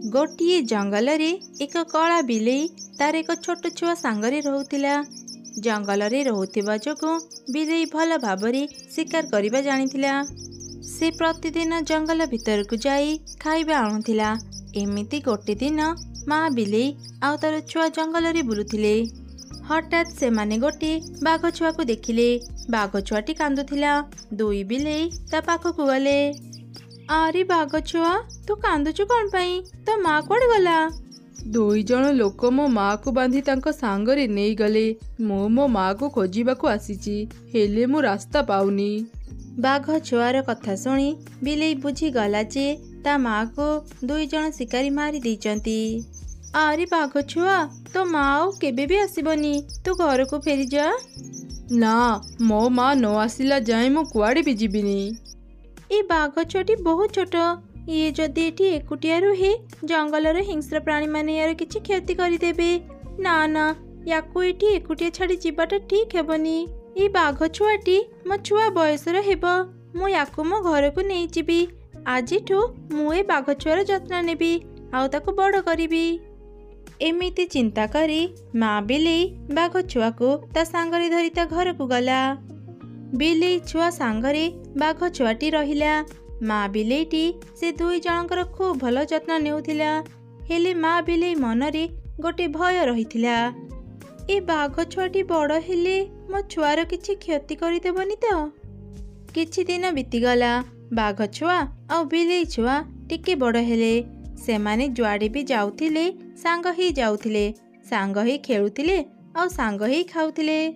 गोटे जंगल रे एक कला बिलेई तार एक छोट छुआ सांगरे रहुतिला। जंगल रे रहुथिबा जोगु बिलेई भल भाबरे शिकार करिबा जानिथिला। से प्रतिदिन जंगल भितर को जाई खाइबा आणुथिला। एमिति गोटे दिन माँ बिलेई आउ तार छुआ जंगल रे बुलुथिले। हठात से माने गोटे बाघ छुआ को देखिले। बाघ छुआटी कांदुथिला। दुई बिलेई ता पाखकु गले। अरे बाघ छुआ तू कांदुचु कौन पाई? तो माँ कुआडे गला? दुई जन लोक मो माँ को बांधी तांको सांगरे नहीं गले। मो माँ को खोजिबाकू आसीची हेले मु रास्ता पाउनी। बाघ छुआर कथा सुनी बिलेई बुझी गला जे ता माँ को दुई जन शिकारी मारी देइचंती। अरे बाघ छुआ तो माँ आउ केबे भी आसीबनी, तू घर को फेरी जा। ना मो माँ न आसिला जाए मु कुआडे भी जीविनी। ए बाघ छुआटी बहुत छोट। ये जदि एठी एकुटिया रुहे जंगलर हिंस्र प्राणी माने यार किछि क्षति करिदेबे। ना ना याकू एठी एकुटिया छाड़ी जीवाटा ठीक हेबनी। ए बाघ छुआटी मो छुआ बयसर हेब। मु याकू मो घर को नहीं जीबी। आजिठू मु ए बाघ छुआर जत्न नेबी आउ ताकू बड़ करिबी। एमिति चिंता करी माँ बिलेई बाघ छुआ को ता सांगरे धरी ता घर को गला। बिलेई छुआ सांगरे बाघ छुआटी रहिला। माँ बिलेईटी से दुई जनकर खूब भल जत्न नेउथिला। हेले माँ बिलेई मनरे गोटे भय रहिथिला। ए बाघ छुआटी बड़ हेले मो छुआर किछि क्षति करिदेबनी तो। किछि दिन बीतीगला। बाघ छुआ आ बिलेई छुआ टिके बड़ हेले। सेमाने जुआडे भी जाउथिले सांग ही जाउथिले, सांग ही खेलुथिले आ सांग ही खाउथिले।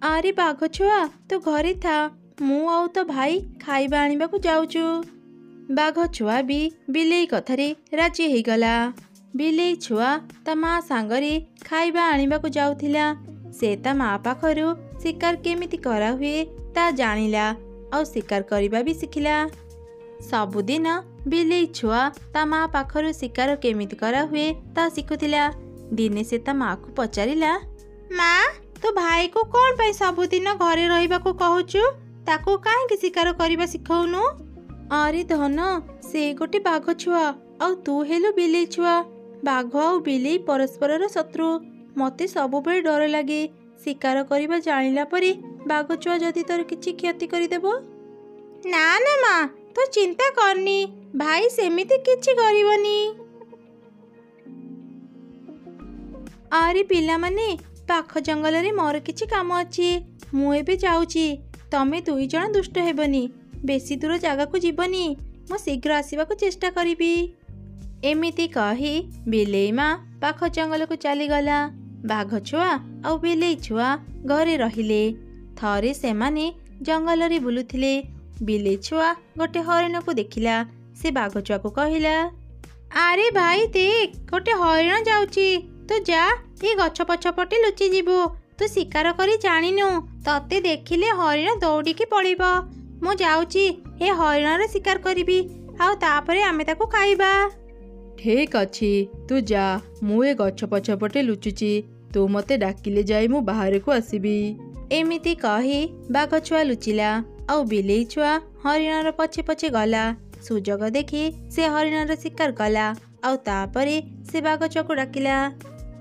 अरे बाघ छुआ तू घरे था, मु आउ तो भाई खाइबा आनिबाकू जाउचु। बाघ छुआ भी बिलेई कथारे राजी हो गला। बिलेई छुआ ता माँ सांगरे खाइबा आनिबाकू जाउथिला। से ता माँ पाखरु शिकार केमिति करा हुए ता जानिला और शिकार करिबा भी शिखिला। सबुदिन बिलेई छुआ ता माँ पाखरु शिकार केमिति करा हुए ता शिखुथिला। दिने से ता माँ को पचारिला, माँ तो भाई को कौन पाई सबुदिन घरे रहिबाकू कहूचु? ताको काहेकि शिकार करिबा सिखौनु? अरे धन से गोटे बाघ छुआ और तू हेलु बिलेई छुआ। बाघ और बिलेई परस्पर शत्रु। मते सबुबेले डर लागे शिकार करिबा जानिला परे बाघ छुआ जदि तोर किछि क्षति करिदेबो। ना ना माँ तो चिंता करनी, भाई सेमिति किछि करिवनी। अरे पिला माने पाख जंगल रे मोर किछि काम अछि, मु एबे जाउची। तमे दुई जन दुष्ट हेबनी, बेसी दूर जगह को जीवनी। मु शीघ्र आसीबाकू चेष्टा करिबी। एमिति कही बिलेई माँ पाख जंगल को चली गला। बाघ छुआ और बिलेई छुआ घरे रहिले। थरे सेमाने जंगल रे बुलुथिले। बिलेई छुआ गोटे हरिण को देखिला। से बाघ छुआ को कहिला, अरे भाई देख गोटे हरिण जाउची, तू जा ये गछ पछ पटे लुचि जीवु। तू शिकार करी जानिनु, तते देखिले हरिण दौड़िकी पळिब। मु जाउची ए हरिणर शिकार करिबी आउ तापरे आमे ताकू खाइबा। ठीक अछि तू जा, मु ए गछ पछ पटे लुचुची। तू मते डाकिले जाई मु बाहर को आसीबी। एमिति कही बाघ छुआ लुचिला और बिलेई छुआ हरिणर पछे पछे गला। सुजोग देखि से हरिणर शिकार कला और तापरे से बाघ छुआ को डाकिला,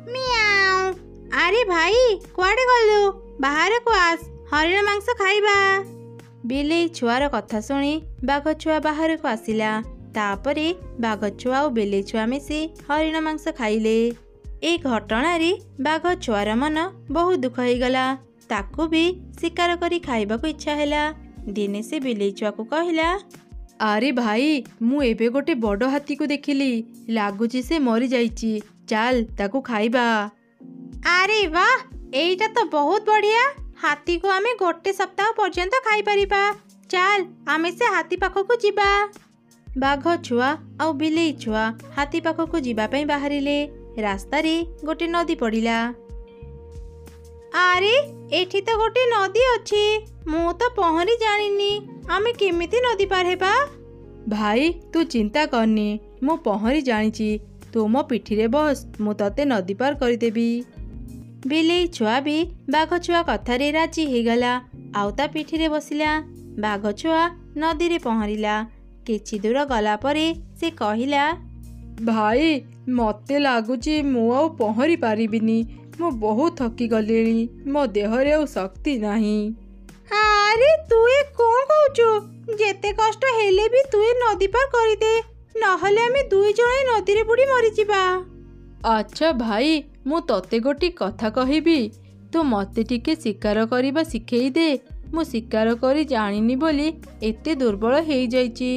मियाऊ। अरे भाई कुआडे गलु? बाहर को आस, हरिण मांस खाइबा। बिलेई छुआर कथा सुनी बाघ छुआ बाहर को आसिला। तापरे बाघ छुआ और बिलेई छुआ मिसी हरिण मांस खाइले। ए घटना रे बाघ छुआर मन बहुत दुख हो गला। ताकू भी शिकार करी खाइबाकू इच्छा हैला। दिने से बिलेई छुआ को कहिला, अरे भाई मु एबे गोटे बड़ हाथी को देखिली, लागुची से मरी जाइची। चाल ताकू खाइबा। अरे वाह एइटा तो बहुत बढ़िया। हाथी को आमे गोटे सप्ताह पर्यंत खाई परिबा। चाल आमे से हाथी पाखकू जिबा। बाघ छुआ और बिलेई छुआ हाथी पाखकू जिबा पई बाहरिले। रास्ता रे गोटे नदी पड़िला। अरे एठी तो गोटे नदी अछि, मु तो पहरी जानिनी। आमे केमिति नदी पार हेबा? भाई तू चिंता करनी, मु पहरी जानिची। तू मो पिठी रे बस, मु तते नदी पार करिदेबी। बिलेई छुआ भी बाघ छुआ कथारे राजी हो गला। आउ ता पिठी रे बसिला। बाघ छुआ नदी रे पहरिला। किछि दूर गला परे से कहिला, ଭାଇ ମତେ ଲାଗୁଛି ମୁଁ ଆଉ ପହଁରି ପାରିବିନି। ମୁଁ ବହୁତ ଥକି ଗଲିଣି। ମୋ ଦେହରେ ଆଉ ଶକ୍ତି ନାହିଁ। ଆରେ ତୁ ଏ କ'ଣ କହୁଛୁ? ଯେତେ କଷ୍ଟ ହେଲେ ବି ତୁ ଏ ନଦୀ ପାର କରିଦେ, ନହେଲେ ଆମେ ଦୁଇ ଜଣ ଏ ନଦୀରେ ବୁଡ଼ି ମରିଯିବା। ଆଚ୍ଛା ଭାଇ, ମୁଁ ତତେ ଗୋଟି କଥା କହିବି। ତୁ ମତେ ଟିକେ ଶିକାର କରିବା ଶିଖେଇ ଦେ। ମୁଁ ଶିକାର କରି ଜାଣିନି ବୋଲି ଏତେ ଦୁର୍ବଳ ହେଇଯାଇଛି।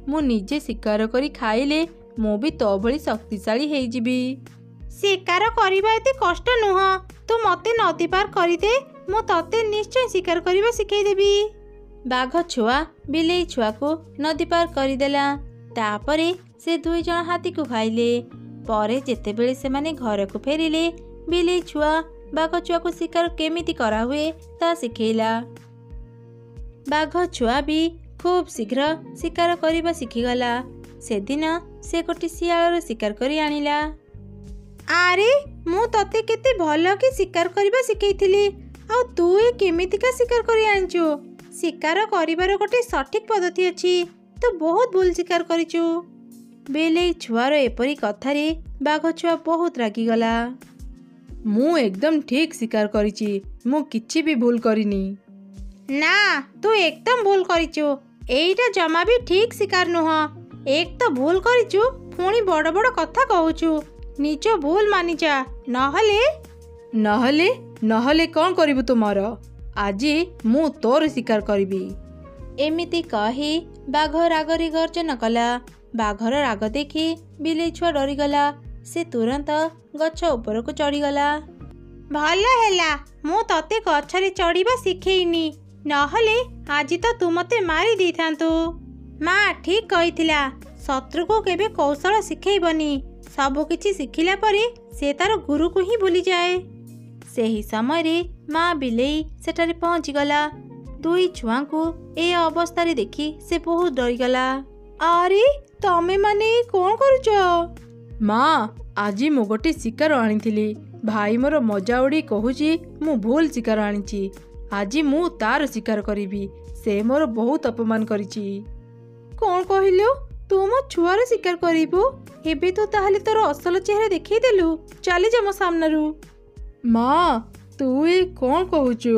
ମୁଁ ନିଜେ ଶିକାର କରି ଖାଇଲେ ମୁଁ ବି ତୋ ଭଳି ଶକ୍ତିଶାଳୀ ହେଇଯିବି। ଶିକାର କରିବା ଏତେ କଷ୍ଟ ନୁହଁ। ତୁ ମତେ ନଦୀ ପାର କରିଦେ, ମୁଁ ତତେ ନିଶ୍ଚୟ ଶିକାର କରିବା ଶିଖେଇଦେବି। ବାଘ ଛୁଆ ବିଲେଇ ଛୁଆକୁ ନଦୀ ପାର କରିଦେଲା। ତାପରେ ସେ ଦୁଇ ଜଣ ହାତୀକୁ ଖାଇଲେ। ପରେ ଯେତେବେଳେ ସେମାନେ ଘରକୁ ଫେରିଲେ, ବିଲେଇ ଛୁଆ ବାଘ ଛୁଆକୁ ଶିକାର କେମିତି କରାହୁଏ ତା ଶିଖେଇଲା। ବାଘ ଛୁଆ ବି ଖୁବ୍ ଶୀଘ୍ର ଶିକାର କରିବା ଶିଖିଗଲା। ସେଦିନ ସେ ଗୋଟି ଶିଆଳର ଶିକାର କରି ଆଣିଲା। ଆରେ ମୁଁ ତତେ କେତେ ଭଲ କି ଶିକାର କରିବା ଶିଖେଇଥିଲି, ଆଉ ତୁ ଏ କେମିତିକା ଶିକାର କରି ଆଣିଛୁ? ଶିକାର କରିବାର ଗୋଟେ ସଠିକ୍ ପଦ୍ଧତି ଅଛି। ତୁ ବହୁତ ଭୁଲ ଶିକାର କରିଛୁ। ବିଲେଇ ଛୁଆର ଏପରି କଥାରେ ବାଘ ଛୁଆ ବହୁତ ରାଗିଗଲା। ମୁଁ ଏକଦମ ଠିକ୍ ଶିକାର କରିଛି। ମୁଁ କିଛି ବି ଭୁଲ କରିନି। ନା, ତୁ ଏକଦମ ଭୁଲ କରିଛୁ। ଏଇଟା ଜମା ବି ଠିକ୍ ଶିକାର ନୁହଁ। ଏକ ତ ଭୁଲ କରିଛୁ, ପୁଣି ବଡ଼ ବଡ଼ କଥା କହୁଛୁ। ନିଜ ଭୁଲ ମାନିଯା, ନହେଲେ ନହେଲେ କ'ଣ କରିବୁ ତୁମର? ଆଜି ମୁଁ ତୋର ଶିକାର କରିବି। ଏମିତି କହି ବାଘ ରାଗରେ ଗର୍ଜନ କଲା। ବାଘର ରାଗ ଦେଖି ବିଲେଇ ଛୁଆ ଡରିଗଲା। ସେ ତୁରନ୍ତ ଗଛ ଉପରକୁ ଚଢ଼ିଗଲା। ଭଲ ହେଲା, ମୁଁ ତତେ ଗଛରେ ଚଢ଼ିବା ଶିଖେଇନି, ନହେଲେ ଆଜି ତ ତୁ ମତେ ମାରି ଦେଇଥାନ୍ତୁ। ମା ଠିକ୍ କହିଥିଲା, ଶତ୍ରୁକୁ କେବେ କୌଶଳ ଶିଖେଇବନି। ସବୁକିଛି ଶିଖିଲା ପରେ ସେ ତାର ଗୁରୁକୁ ହିଁ ଭୁଲିଯାଏ। ସେହି ସମୟରେ ମା ବିଲେଇ ସେଠାରେ ପହଞ୍ଚିଗଲା। ଦୁଇ ଛୁଆଙ୍କୁ ଏ ଅବସ୍ଥାରେ ଦେଖି ସେ ବହୁତ ଡରିଗଲା। ଆରେ ତମେ ମାନେ କ'ଣ କରୁଛ? ମା, ଆଜି ମୁଁ ଗୋଟେ ଶିକାର ଆଣିଥିଲି। ଭାଇ ମୋର ମଜା ଉଡ଼ି କହୁଛି ମୁଁ ଭୁଲ ଶିକାର ଆଣିଛି। ଆଜି ମୁଁ ତାର ଶିକାର କରିବି। ସେ ମୋର ବହୁତ ଅପମାନ କରିଛି। କ'ଣ କହିଲୁ? ତୁ ମୋ ଛୁଆର ଶିକାର କରିବୁ? ଏବେ ତୁ ତାହେଲେ ତୋର ଅସଲ ଚେହେରା ଦେଖେଇଦେଲୁ। ଚାଲିଯା ମୋ ସାମ୍ନାରୁ। ମା, ତୁ ଏ କ'ଣ କହୁଛୁ?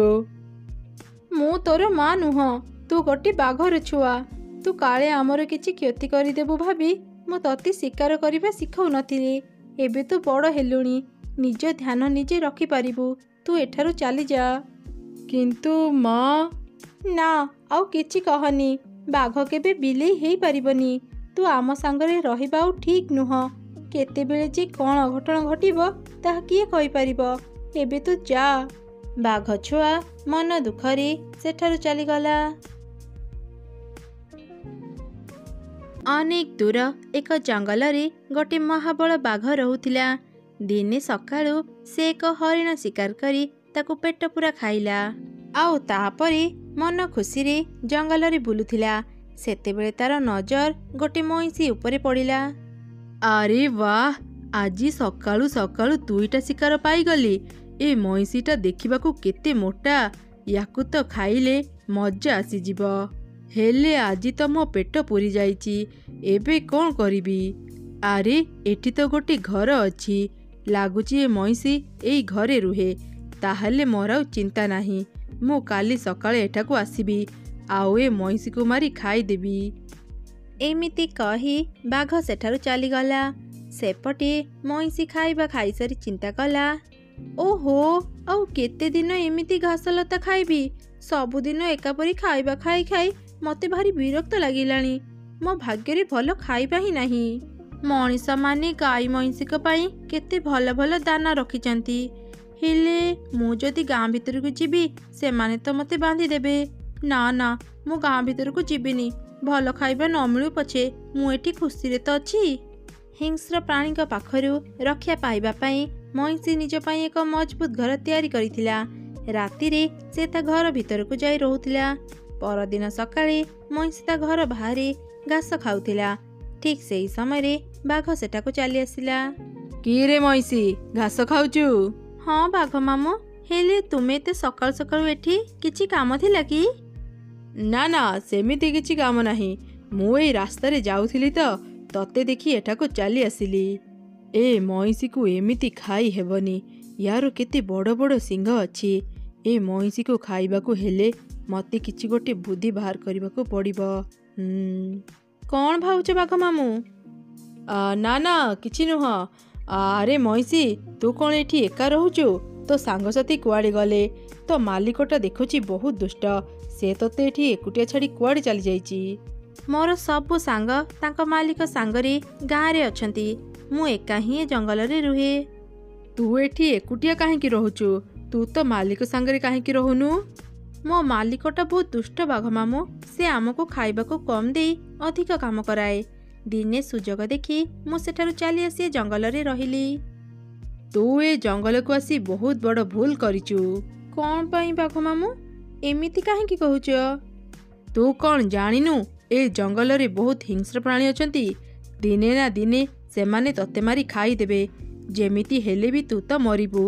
ମୁଁ ତୋର ମା ନୁହଁ, ତୁ ଗୋଟେ ବାଘର ଛୁଆ। ତୁ କାଳେ ଆମର କିଛି କ୍ଷତି କରିଦେବୁ ଭାବି ମୁଁ ତତେ ଶିକାର କରିବା ଶିଖାଉନଥିଲି। ଏବେ ତୁ ବଡ଼ ହେଲୁଣି, ନିଜ ଧ୍ୟାନ ନିଜେ ରଖିପାରିବୁ। ତୁ ଏଠାରୁ ଚାଲିଯା। କିନ୍ତୁ ମା। ନା, ଆଉ କିଛି କହନି। ବାଘ କେବେ ବିଲେଇ ହେଇପାରିବନି। ତୁ ଆମ ସାଙ୍ଗରେ ରହିବା ଆଉ ଠିକ୍ ନୁହଁ। କେତେବେଳେ ଯେ କ'ଣ ଅଘଟଣ ଘଟିବ ତାହା କିଏ କହିପାରିବ? ଏବେ ତୁ ଯା। ବାଘ ଛୁଆ ମନ ଦୁଃଖରେ ସେଠାରୁ ଚାଲିଗଲା। ଅନେକ ଦୂର ଏକ ଜଙ୍ଗଲରେ ଗୋଟେ ମହାବଳ ବାଘ ରହୁଥିଲା। ଦିନେ ସକାଳୁ ସେ ଏକ ହରିଣ ଶିକାର କରି ତାକୁ ପେଟ ପୂରା ଖାଇଲା। ଆଉ ତାପରେ ମନ ଖୁସିରେ ଜଙ୍ଗଲରେ ବୁଲୁଥିଲା। ସେତେବେଳେ ତାର ନଜର ଗୋଟେ ମଇଁଷି ଉପରେ ପଡ଼ିଲା। ଆରେ ବାଃ, ଆଜି ସକାଳୁ ସକାଳୁ ଦୁଇଟା ଶିକାର ପାଇଗଲି। ଏ ମଇଁଷିଟା ଦେଖିବାକୁ କେତେ ମୋଟା। ୟାକୁ ତ ଖାଇଲେ ମଜା ଆସିଯିବ। ହେଲେ ଆଜି ତ ମୋ ପେଟ ପୁରି ଯାଇଛି। ଏବେ କ'ଣ କରିବି? ଆରେ ଏଠି ତ ଗୋଟେ ଘର ଅଛି। ଲାଗୁଛି ଏ ମଇଁଷି ଏଇ ଘରେ ରୁହେ। ତାହେଲେ ମୋର ଆଉ ଚିନ୍ତା ନାହିଁ। ମୁଁ କାଲି ସକାଳେ ଏଠାକୁ ଆସିବି, ଆଉ ଏ ମଇଁଷିକୁ ମାରି ଖାଇଦେବି। ଏମିତି କହି ବାଘ ସେଠାରୁ ଚାଲିଗଲା। ସେପଟେ ମଇଁଷି ଖାଇବା ଖାଇସାରି ଚିନ୍ତା କଲା, ଓହୋ, ଆଉ କେତେ ଦିନ ଏମିତି ଘାସ ଲତା ଖାଇବି? ସବୁଦିନ ଏକାପରି ଖାଇବା ଖାଇ ଖାଇ ମତେ ଭାରି ବିରକ୍ତ ଲାଗିଲାଣି। ମୋ ଭାଗ୍ୟରେ ଭଲ ଖାଇବା ହିଁ ନାହିଁ। ମଣିଷମାନେ ଗାଈ ମଇଁଷିଙ୍କ ପାଇଁ କେତେ ଭଲ ଭଲ ଦାନା ରଖିଛନ୍ତି। ହେଲେ ମୁଁ ଯଦି ଗାଁ ଭିତରକୁ ଯିବି, ସେମାନେ ତ ମତେ ବାନ୍ଧିଦେବେ। ନା ନା, ମୁଁ ଗାଁ ଭିତରକୁ ଯିବିନି। ଭଲ ଖାଇବା ନ ମିଳୁ ପଛେ ମୁଁ ଏଠି ଖୁସିରେ ତ ଅଛି। ହିଂସ୍ର ପ୍ରାଣୀଙ୍କ ପାଖରୁ ରକ୍ଷା ପାଇବା ପାଇଁ ମଇଁଷି ନିଜ ପାଇଁ ଏକ ମଜବୁତ ଘର ତିଆରି କରିଥିଲା। ରାତିରେ ସେ ତା ଘର ଭିତରକୁ ଯାଇ ରହୁଥିଲା। ପରଦିନ ସକାଳେ ମଇଁଷି ତା ଘର ବାହାରେ ଘାସ ଖାଉଥିଲା। ଠିକ୍ ସେହି ସମୟରେ ବାଘ ସେଠାକୁ ଚାଲି ଆସିଲା। କିରେ ମଇଁଷି, ଘାସ ଖାଉଛୁ? ହଁ ବାଘ ମାମୁଁ, ହେଲେ ତୁମେ ଏତେ ସକାଳୁ ସକାଳୁ ଏଠି କିଛି କାମ ଥିଲା କି? ନା ନା, ସେମିତି କିଛି କାମ ନାହିଁ। ମୁଁ ଏଇ ରାସ୍ତାରେ ଯାଉଥିଲି ତ, ତତେ ଦେଖି ଏଠାକୁ ଚାଲି ଆସିଲି। ଏ ମଇଁଷିକୁ ଏମିତି ଖାଇ ହେବନି। ୟାର କେତେ ବଡ଼ ବଡ଼ ସିଂହ ଅଛି। ଏ ମଇଁଷିକୁ ଖାଇବାକୁ ହେଲେ ମୋତେ କିଛି ଗୋଟେ ବୁଦ୍ଧି ବାହାର କରିବାକୁ ପଡ଼ିବ। କ'ଣ ଭାବୁଛ ବାଘ ମାମୁଁ? ନା ନା କିଛି ନୁହଁ। ଆରେ ମଇଁଷି, ତୁ କ'ଣ ଏଠି ଏକା ରହୁଛୁ? ତୋ ସାଙ୍ଗସାଥି କୁଆଡ଼େ ଗଲେ? ତୋ ମାଲିକଟା ଦେଖୁଛି ବହୁତ ଦୁଷ୍ଟ। ସେ ତୋତେ ଏଠି ଏକୁଟିଆ ଛାଡ଼ି କୁଆଡ଼େ ଚାଲିଯାଇଛି? ମୋର ସବୁ ସାଙ୍ଗ ତାଙ୍କ ମାଲିକ ସାଙ୍ଗରେ ଗାଁରେ ଅଛନ୍ତି। ମୁଁ ଏକା ହିଁ ଏ ଜଙ୍ଗଲରେ ରୁହେ। ତୁ ଏଠି ଏକୁଟିଆ କାହିଁକି ରହୁଛୁ? ତୁ ତ ମାଲିକ ସାଙ୍ଗରେ କାହିଁକି ରହୁନୁ? ମୋ ମାଲିକଟା ବହୁତ ଦୁଷ୍ଟ ବାଘ ମାମୁଁ। ସେ ଆମକୁ ଖାଇବାକୁ କମ୍ ଦେଇ ଅଧିକ କାମ କରାଏ। ଦିନେ ସୁଯୋଗ ଦେଖି ମୁଁ ସେଠାରୁ ଚାଲି ଆସି ଏ ଜଙ୍ଗଲରେ ରହିଲି। ତୁ ଏ ଜଙ୍ଗଲକୁ ଆସି ବହୁତ ବଡ଼ ଭୁଲ କରିଛୁ। କ'ଣ ପାଇଁ ବାଘ ମାମୁଁ? ଏମିତି କାହିଁକି କହୁଛ? ତୁ କ'ଣ ଜାଣିନୁ ଏ ଜଙ୍ଗଲରେ ବହୁତ ହିଂସ୍ର ପ୍ରାଣୀ ଅଛନ୍ତି। ଦିନେ ନା ଦିନେ ସେମାନେ ତତେ ମାରି ଖାଇଦେବେ। ଯେମିତି ହେଲେ ବି ତୁ ତ ମରିବୁ।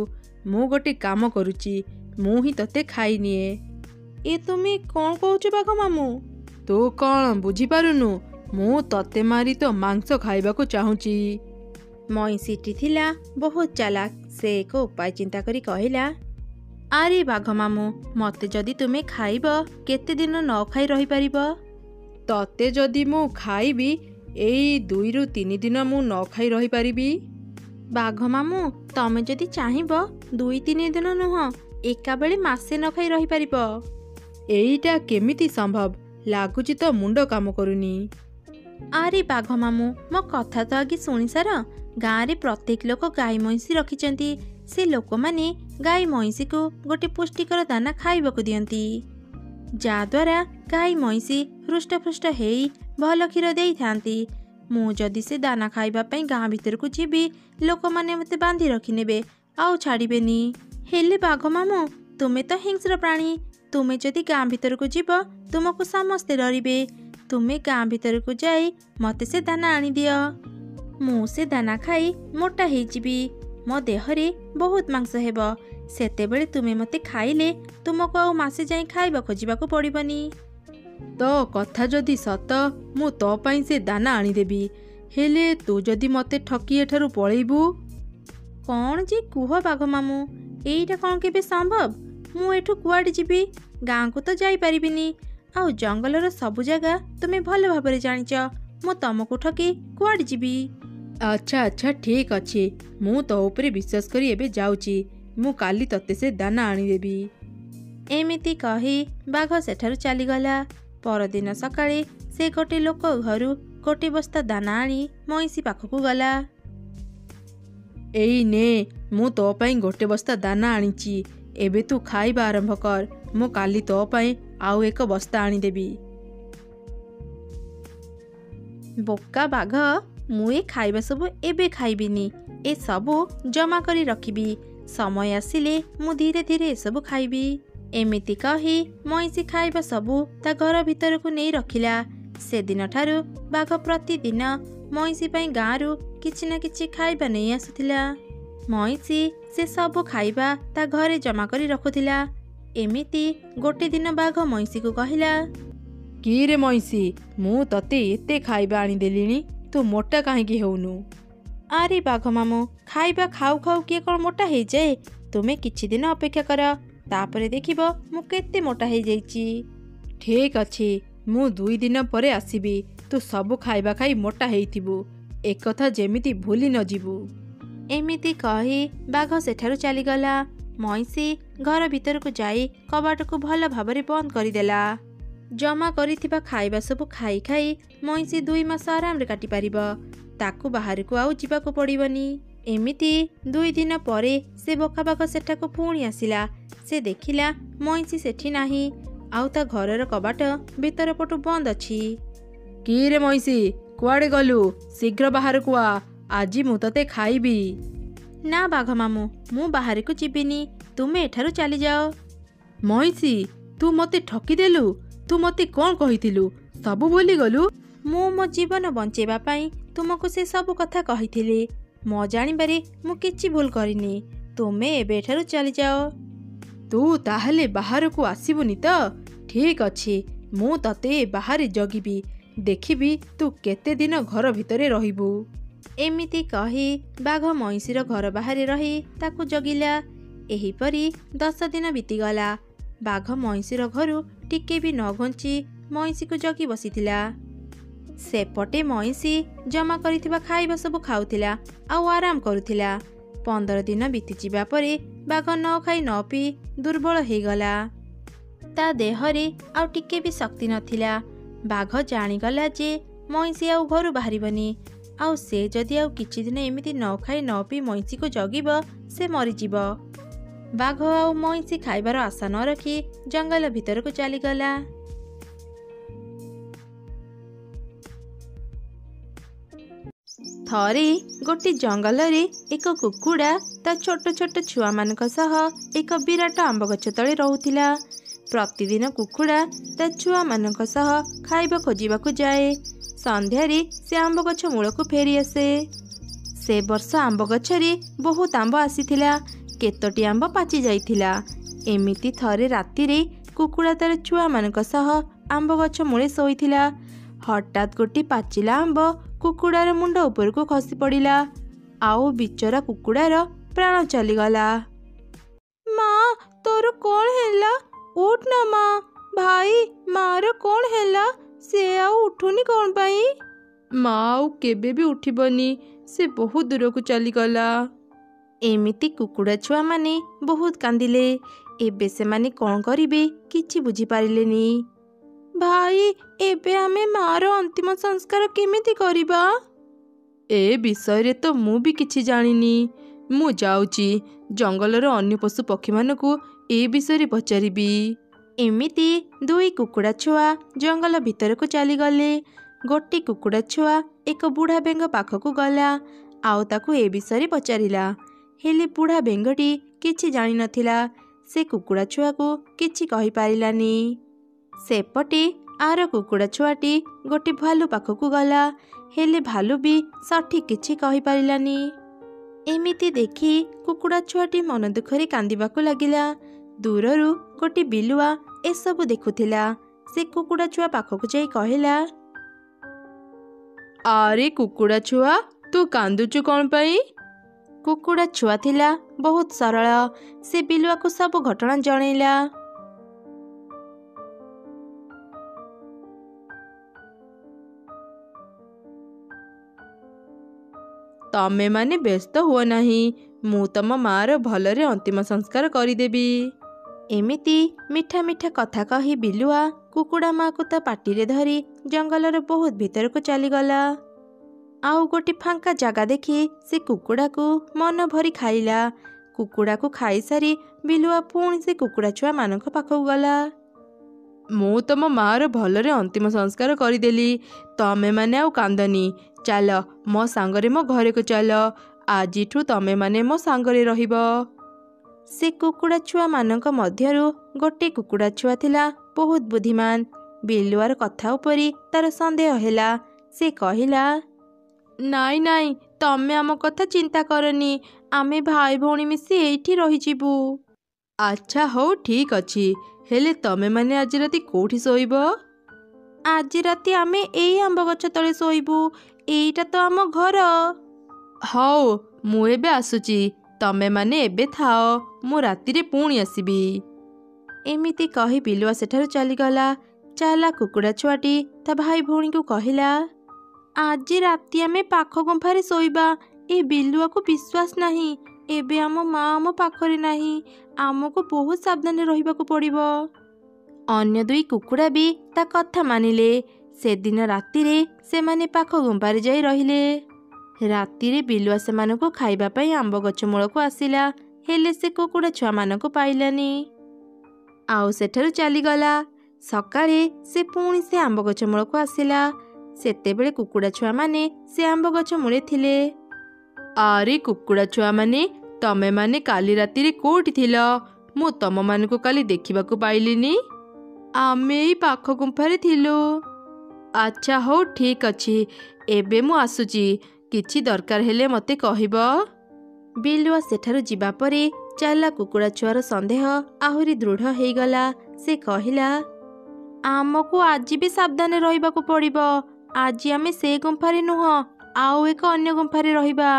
ମୁଁ ଗୋଟେ କାମ କରୁଛି, ମୁଁ ହିଁ ତତେ ଖାଇନିଏ। ଏ ତୁମେ କ'ଣ କହୁଛ ବାଘ ମାମୁଁ? ତୁ କ'ଣ ବୁଝିପାରୁନୁ? ମୁଁ ତତେ ମାରି ତୋ ମାଂସ ଖାଇବାକୁ ଚାହୁଁଛି। ମଇଁଷିଟି ଥିଲା ବହୁତ ଚାଲାକ। ସେ ଏକ ଉପାୟ ଚିନ୍ତା କରି କହିଲା, ଆରେ ବାଘ ମାମୁଁ, ମୋତେ ଯଦି ତୁମେ ଖାଇବ କେତେ ଦିନ ନ ଖାଇ ରହିପାରିବ? ତତେ ଯଦି ମୁଁ ଖାଇବି ଏଇ 2ରୁ 3 ଦିନ ମୁଁ ନ ଖାଇ ରହିପାରିବି। ବାଘ ମାମୁଁ, ତମେ ଯଦି ଚାହିଁବ 2-3 ଦିନ ନୁହଁ, ଏକାବେଳେ ମାସେ ନ ଖାଇ ରହିପାରିବ। ଏଇଟା କେମିତି ସମ୍ଭବ? ଲାଗୁଛି ତ ମୁଣ୍ଡ କାମ କରୁନି। ଆରେ ବାଘ ମାମୁଁ, ମୋ କଥା ତ ଆଗେ ଶୁଣିସାର। ଗାଁରେ ପ୍ରତ୍ୟେକ ଲୋକ ଗାଈ ମଇଁଷି ରଖିଛନ୍ତି। ସେ ଲୋକମାନେ ଗାଈ ମଇଁଷିକୁ ଗୋଟେ ପୁଷ୍ଟିକର ଦାନା ଖାଇବାକୁ ଦିଅନ୍ତି, ଯାହାଦ୍ୱାରା ଗାଈ ମଇଁଷି ହୃଷ୍ଟପୃଷ୍ଟ ହେଇ ଭଲ କ୍ଷୀର ଦେଇଥାନ୍ତି। ମୁଁ ଯଦି ସେ ଦାନା ଖାଇବା ପାଇଁ ଗାଁ ଭିତରକୁ ଯିବି, ଲୋକମାନେ ମୋତେ ବାନ୍ଧି ରଖିନେବେ, ଆଉ ଛାଡ଼ିବେନି। ହେଲେ ବାଘ ମାମୁଁ, ତୁମେ ତ ହିଂସ୍ର ପ୍ରାଣୀ। ତୁମେ ଯଦି ଗାଁ ଭିତରକୁ ଯିବ, ତୁମକୁ ସମସ୍ତେ ଡରିବେ। ତୁମେ ଗାଁ ଭିତରକୁ ଯାଇ ମୋତେ ସେ ଦାନା ଆଣିଦିଅ। ମୁଁ ସେ ଦାନା ଖାଇ ମୋଟା ହେଇଯିବି। ମୋ ଦେହରେ ବହୁତ ମାଂସ ହେବ। ସେତେବେଳେ ତୁମେ ମୋତେ ଖାଇଲେ ତୁମକୁ ଆଉ ମାସେ ଯାଇ ଖାଇବା ଖୋଜିବାକୁ ପଡ଼ିବନି। ତୋ କଥା ଯଦି ସତ, ମୁଁ ତୋ ପାଇଁ ସେ ଦାନା ଆଣିଦେବି। ହେଲେ ତୁ ଯଦି ମୋତେ ଠକି ଏଠାରୁ ପଳେଇବୁ? କ'ଣ ଯେ କୁହ ବାଘ ମାମୁଁ, ଏଇଟା କ'ଣ କେବେ ସମ୍ଭବ? ମୁଁ ଏଠୁ କୁଆଡ଼େ ଯିବି? ଗାଁକୁ ତ ଯାଇପାରିବିନି। ଆଉ ଜଙ୍ଗଲର ସବୁ ଜାଗା ତୁମେ ଭଲ ଭାବରେ ଜାଣିଛ। ମୁଁ ତମକୁ ଠକି କୁଆଡ଼େ ଯିବି? ଆଚ୍ଛା ଠିକ୍ ଅଛି। ମୁଁ ତୋ ଉପରେ ବିଶ୍ୱାସ କରି ଏବେ ଯାଉଛି। ମୁଁ କାଲି ତତେ ସେ ଦାନା ଆଣିଦେବି। ଏମିତି କହି ବାଘ ସେଠାରୁ ଚାଲିଗଲା। ପରଦିନ ସକାଳେ ସେ ଗୋଟେ ଲୋକ ଘରୁ ଗୋଟେ ବସ୍ତା ଦାନା ଆଣି ମଇଁଷି ପାଖକୁ ଗଲା। ଏଇ ନେ, ମୁଁ ତୋ ପାଇଁ ଗୋଟେ ବସ୍ତା ଦାନା ଆଣିଛି। ଏବେ ତୁ ଖାଇବା ଆରମ୍ଭ କର। ମୁଁ କାଲି ତୋ ପାଇଁ ଆଉ ଏକ ବସ୍ତା ଆଣିଦେବି। ବୋକା ବାଘ, ମୁଁ ଏ ଖାଇବା ସବୁ ଏବେ ଖାଇବିନି। ଏ ସବୁ ଜମା କରି ରଖିବି। ସମୟ ଆସିଲେ ମୁଁ ଧୀରେ ଧୀରେ ଏସବୁ ଖାଇବି। ଏମିତି କହି ମଇଁଷି ଖାଇବା ସବୁ ତା ଘର ଭିତରକୁ ନେଇ ରଖିଲା। ସେଦିନଠାରୁ ବାଘ ପ୍ରତିଦିନ ମଇଁଷି ପାଇଁ ଗାଁରୁ କିଛି ନା କିଛି ଖାଇବା ନେଇ ଆସୁଥିଲା। ମଇଁଷି ସେ ସବୁ ଖାଇବା ତା ଘରେ ଜମା କରି ରଖୁଥିଲା। ଏମିତି ଗୋଟେ ଦିନ ବାଘ ମଇଁଷିକୁ କହିଲା, କିରେ ମଇଁଷି, ମୁଁ ତତେ ଏତେ ଖାଇବା ଆଣିଦେଲିଣି, ତୁ ମୋଟା କାହିଁକି ହେଉନୁ? ଆରେ ବାଘ ମାମୁଁ, ଖାଇବା ଖାଉ ଖାଉ କିଏ କ'ଣ ମୋଟା ହେଇଯାଏ? ତୁମେ କିଛି ଦିନ ଅପେକ୍ଷା କର, ତାପରେ ଦେଖିବ ମୁଁ କେତେ ମୋଟା ହେଇଯାଇଛି। ଠିକ୍ ଅଛି, ମୁଁ 2 ଦିନ ପରେ ଆସିବି। ତୁ ସବୁ ଖାଇବା ଖାଇ ମୋଟା ହେଇଥିବୁ। ଏକଥା ଯେମିତି ଭୁଲି ନ ଯିବୁ। ଏମିତି କହି ବାଘ ସେଠାରୁ ଚାଲିଗଲା। ମଇଁଷି ଘର ଭିତରକୁ ଯାଇ କବାଟକୁ ଭଲ ଭାବରେ ବନ୍ଦ କରିଦେଲା। ଜମା କରିଥିବା ଖାଇବା ସବୁ ଖାଇ ଖାଇ ମଇଁଷି 2 ମାସ ଆରାମରେ କାଟିପାରିବ। ତାକୁ ବାହାରକୁ ଆଉ ଯିବାକୁ ପଡ଼ିବନି। ଏମିତି 2 ଦିନ ପରେ ସେ ବୋକା ବାଘ ସେଠାକୁ ପୁଣି ଆସିଲା। ସେ ଦେଖିଲା ମଇଁଷି ସେଠି ନାହିଁ, ଆଉ ତା ଘରର କବାଟ ଭିତର ପଟୁ ବନ୍ଦ ଅଛି। କିରେ ମଇଁଷି, କୁଆଡ଼େ ଗଲୁ? ଶୀଘ୍ର ବାହାରକୁ ଆ, ଆଜି ମୁଁ ତତେ ଖାଇବି। ନା ବାଘ ମାମୁଁ, ମୁଁ ବାହାରକୁ ଯିବିନି। ତୁମେ ଏଠାରୁ ଚାଲିଯାଅ। ମଇଁଷି, ତୁ ମୋତେ ଠକିଦେଲୁ। ତୁ ମୋତେ କ'ଣ କହିଥିଲୁ? ସବୁ ଭୁଲିଗଲୁ? ମୁଁ ମୋ ଜୀବନ ବଞ୍ଚେଇବା ପାଇଁ ତୁମକୁ ସେ ସବୁ କଥା କହିଥିଲି। ମୋ ଜାଣିବାରେ ମୁଁ କିଛି ଭୁଲ କରିନି। ତୁମେ ଏବେ ଏଠାରୁ ଚାଲିଯାଅ। ତୁ ତାହେଲେ ବାହାରକୁ ଆସିବୁନି ତ? ଠିକ୍ ଅଛି, ମୁଁ ତତେ ବାହାରେ ଜଗିବି। ଦେଖିବି ତୁ କେତେ ଦିନ ଘର ଭିତରେ ରହିବୁ। ଏମିତି କହି ବାଘ ମଇଁଷିର ଘର ବାହାରେ ରହି ତାକୁ ଜଗିଲା। ଏହିପରି 10 ଦିନ ବିତିଗଲା। ବାଘ ମଇଁଷିର ଘରୁ ଟିକେ ବି ନ ଘୁଞ୍ଚି ମଇଁଷିକୁ ଜଗି ବସିଥିଲା। ସେପଟେ ମଇଁଷି ଜମା କରିଥିବା ଖାଇବା ସବୁ ଖାଉଥିଲା ଆଉ ଆରାମ କରୁଥିଲା। 15 ଦିନ ବିତିଯିବା ପରେ ବାଘ ନ ଖାଇ ନ ପିଇ ଦୁର୍ବଳ ହେଇଗଲା। ତା ଦେହରେ ଆଉ ଟିକେ ବି ଶକ୍ତି ନଥିଲା। ବାଘ ଜାଣିଗଲା ଯେ ମଇଁଷି ଆଉ ଘରୁ ବାହାରିବନି, ଆଉ ସେ ଯଦି ଆଉ କିଛି ଦିନ ଏମିତି ନ ଖାଇ ନ ପିଇ ମଇଁଷିକୁ ଜଗିବ ସେ ମରିଯିବ। ବାଘ ଆଉ ମଇଁଷି ଖାଇବାର ଆଶା ନ ରଖି ଜଙ୍ଗଲ ଭିତରକୁ ଚାଲିଗଲା। ଥରେ ଗୋଟିଏ ଜଙ୍ଗଲରେ ଏକ କୁକୁଡ଼ା ତା ଛୋଟ ଛୋଟ ଛୁଆମାନଙ୍କ ସହ ଏକ ବିରାଟ ଆମ୍ବ ଗଛ ତଳେ ରହୁଥିଲା। ପ୍ରତିଦିନ କୁକୁଡ଼ା ତା ଛୁଆମାନଙ୍କ ସହ ଖାଇବା ଖୋଜିବାକୁ ଯାଏ। ସନ୍ଧ୍ୟାରେ ସେ ଆମ୍ବ ଗଛ ମୂଳକୁ ଫେରି ଆସେ। ସେ ବର୍ଷ ଆମ୍ବ ଗଛରେ ବହୁତ ଆମ୍ବ ଆସିଥିଲା। କେତୋଟି ଆମ୍ବ ପାଚି ଯାଇଥିଲା। ଏମିତି ଥରେ ରାତିରେ କୁକୁଡ଼ା ତାର ଛୁଆମାନଙ୍କ ସହ ଆମ୍ବ ଗଛ ମୂଳେ ଶୋଇଥିଲା। ହଠାତ୍ ଗୋଟିଏ ପାଚିଲା ଆମ୍ବ କୁକୁଡ଼ାର ମୁଣ୍ଡ ଉପରକୁ ଖସି ପଡ଼ିଲା, ଆଉ ବିଚରା କୁକୁଡ଼ାର ପ୍ରାଣ ଚାଲିଗଲା। ମା, ତୋର କ'ଣ ହେଲା? ଉଠ ନା ମା। ଭାଇ, ମାର କ'ଣ ହେଲା? ସେ ଆଉ ଉଠୁନି କ'ଣ ପାଇଁ? ମା ଆଉ କେବେ ବି ଉଠିବନି, ସେ ବହୁତ ଦୂରକୁ ଚାଲିଗଲା। ଏମିତି କୁକୁଡ଼ା ଛୁଆମାନେ ବହୁତ କାନ୍ଦିଲେ। ଏବେ ସେମାନେ କ'ଣ କରିବେ କିଛି ବୁଝିପାରିଲେନି। ଭାଇ, ଏବେ ଆମେ ମାର ଅନ୍ତିମ ସଂସ୍କାର କେମିତି କରିବା? ଏ ବିଷୟରେ ତ ମୁଁ ବି କିଛି ଜାଣିନି। ମୁଁ ଯାଉଛି ଜଙ୍ଗଲର ଅନ୍ୟ ପଶୁ ପକ୍ଷୀମାନଙ୍କୁ ଏ ବିଷୟରେ ପଚାରିବି। ଏମିତି 2 କୁକୁଡ଼ା ଛୁଆ ଜଙ୍ଗଲ ଭିତରକୁ ଚାଲିଗଲେ। ଗୋଟିଏ କୁକୁଡ଼ା ଛୁଆ ଏକ ବୁଢ଼ା ବେଙ୍ଗ ପାଖକୁ ଗଲା ଆଉ ତାକୁ ଏ ବିଷୟରେ ପଚାରିଲା। ହେଲେ ବୁଢ଼ା ବେଙ୍ଗଟି କିଛି ଜାଣିନଥିଲା। ସେ କୁକୁଡ଼ା ଛୁଆକୁ କିଛି କହିପାରିଲାନି। ସେପଟେ ଆର କୁକୁଡ଼ା ଛୁଆଟି ଗୋଟିଏ ଭାଲୁ ପାଖକୁ ଗଲା। ହେଲେ ଭାଲୁ ବି ସଠିକ୍ କିଛି କହିପାରିଲାନି। ଏମିତି ଦେଖି କୁକୁଡ଼ା ଛୁଆଟି ମନ ଦୁଃଖରେ କାନ୍ଦିବାକୁ ଲାଗିଲା। ଦୂରରୁ ଗୋଟିଏ ବିଲୁଆ ଏସବୁ ଦେଖୁଥିଲା। ସେ କୁକୁଡ଼ା ଛୁଆ ପାଖକୁ ଯାଇ କହିଲା, ଆରେ କୁକୁଡ଼ା ଛୁଆ, ତୁ କାନ୍ଦୁଛୁ କ'ଣ ପାଇଁ? କୁକୁଡ଼ା ଛୁଆ ଥିଲା ବହୁତ ସରଳ। ସେ ବିଲୁଆକୁ ସବୁ ଘଟଣା ଜଣେଇଲା। ତମେମାନେ ବ୍ୟସ୍ତ ହୁଅ ନାହିଁ, ମୁଁ ତମ ମାର ଭଲରେ ଅନ୍ତିମ ସଂସ୍କାର କରିଦେବି। ଏମିତି ମିଠା ମିଠା କଥା କହି ବିଲୁଆ କୁକୁଡ଼ା ମାକୁ ତା ପାଟିରେ ଧରି ଜଙ୍ଗଲର ବହୁତ ଭିତରକୁ ଚାଲିଗଲା। ଆଉ ଗୋଟିଏ ଫାଙ୍କା ଜାଗା ଦେଖି ସେ କୁକୁଡ଼ାକୁ ମନ ଭରି ଖାଇଲା। କୁକୁଡ଼ାକୁ ଖାଇସାରି ବିଲୁଆ ପୁଣି ସେ କୁକୁଡ଼ା ଛୁଆମାନଙ୍କ ପାଖକୁ ଗଲା। ମୁଁ ତମ ମାର ଭଲରେ ଅନ୍ତିମ ସଂସ୍କାର କରିଦେଲି। ତମେମାନେ ଆଉ କାନ୍ଦନି। ଚାଲ ମୋ ସାଙ୍ଗରେ ମୋ ଘରକୁ ଚାଲ। ଆଜିଠୁ ତମେମାନେ ମୋ ସାଙ୍ଗରେ ରହିବ। ସେ କୁକୁଡ଼ା ଛୁଆମାନଙ୍କ ମଧ୍ୟରୁ ଗୋଟିଏ କୁକୁଡ଼ା ଛୁଆ ଥିଲା ବହୁତ ବୁଦ୍ଧିମାନ। ବିଲୁଆର କଥା ଉପରେ ତାର ସନ୍ଦେହ ହେଲା। ସେ କହିଲା, ନାଇଁ ନାଇଁ, ତମେ ଆମ କଥା ଚିନ୍ତା କରନି। ଆମେ ଭାଇ ଭଉଣୀ ମିଶି ଏଇଠି ରହିଯିବୁ। ଆଚ୍ଛା ହଉ, ଠିକ୍ ଅଛି। ହେଲେ ତମେମାନେ ଆଜି ରାତି କୋଉଠି ଶୋଇବ? ଆଜି ରାତି ଆମେ ଏଇ ଆମ୍ବ ଗଛ ତଳେ ଶୋଇବୁ। ଏଇଟା ତ ଆମ ଘର। ହଉ, ମୁଁ ଏବେ ଆସୁଛି। ତମେମାନେ ଏବେ ଥାଅ, ମୁଁ ରାତିରେ ପୁଣି ଆସିବି। ଏମିତି କହି ବିଲୁଆ ସେଠାରୁ ଚାଲିଗଲା। ଚାଲା କୁକୁଡ଼ା ଛୁଆଟି ତା ଭାଇ ଭଉଣୀକୁ କହିଲା, ଆଜି ରାତି ଆମେ ପାଖ ଗୁମ୍ଫାରେ ଶୋଇବା। ଏ ବିଲୁଆକୁ ବିଶ୍ୱାସ ନାହିଁ। ଏବେ ଆମ ମା ଆମ ପାଖରେ ନାହିଁ। ଆମକୁ ବହୁତ ସାବଧାନରେ ରହିବାକୁ ପଡ଼ିବ। ଅନ୍ୟ 2 କୁକୁଡ଼ା ବି ତା କଥା ମାନିଲେ। ସେଦିନ ରାତିରେ ସେମାନେ ପାଖ ଗୁମ୍ଫାରେ ଯାଇ ରହିଲେ। ରାତିରେ ବିଲୁଆ ସେମାନଙ୍କୁ ଖାଇବା ପାଇଁ ଆମ୍ବ ଗଛ ମୂଳକୁ ଆସିଲା। ହେଲେ ସେ କୁକୁଡ଼ା ଛୁଆମାନଙ୍କୁ ପାଇଲାନି, ଆଉ ସେଠାରୁ ଚାଲିଗଲା। ସକାଳେ ସେ ପୁଣି ସେ ଆମ୍ବ ଗଛ ମୂଳକୁ ଆସିଲା। ସେତେବେଳେ କୁକୁଡ଼ା ଛୁଆମାନେ ସେ ଆମ୍ବ ଗଛ ମୂଳେ ଥିଲେ। ଆରେ କୁକୁଡ଼ା ଛୁଆମାନେ, ତମେମାନେ କାଲି ରାତିରେ କୋଉଠି ଥିଲ? ମୁଁ ତମମାନଙ୍କୁ କାଲି ଦେଖିବାକୁ ପାଇଲିନି। ଆମେ ଏଇ ପାଖ ଗୁମ୍ଫାରେ ଥିଲୁ। ଆଚ୍ଛା ହଉ, ଠିକ୍ ଅଛି। ଏବେ ମୁଁ ଆସୁଛି। କିଛି ଦରକାର ହେଲେ ମୋତେ କହିବ। ବିଲୁଆ ସେଠାରୁ ଯିବା ପରେ ଚାଲା କୁକୁଡ଼ା ଛୁଆର ସନ୍ଦେହ ଆହୁରି ଦୃଢ଼ ହେଇଗଲା। ସେ କହିଲା, ଆମକୁ ଆଜି ବି ସାବଧାନ ରହିବାକୁ ପଡ଼ିବ। ଆଜି ଆମେ ସେ ଗୁମ୍ଫାରେ ନୁହଁ, ଆଉ ଏକ ଅନ୍ୟ ଗୁମ୍ଫାରେ ରହିବା।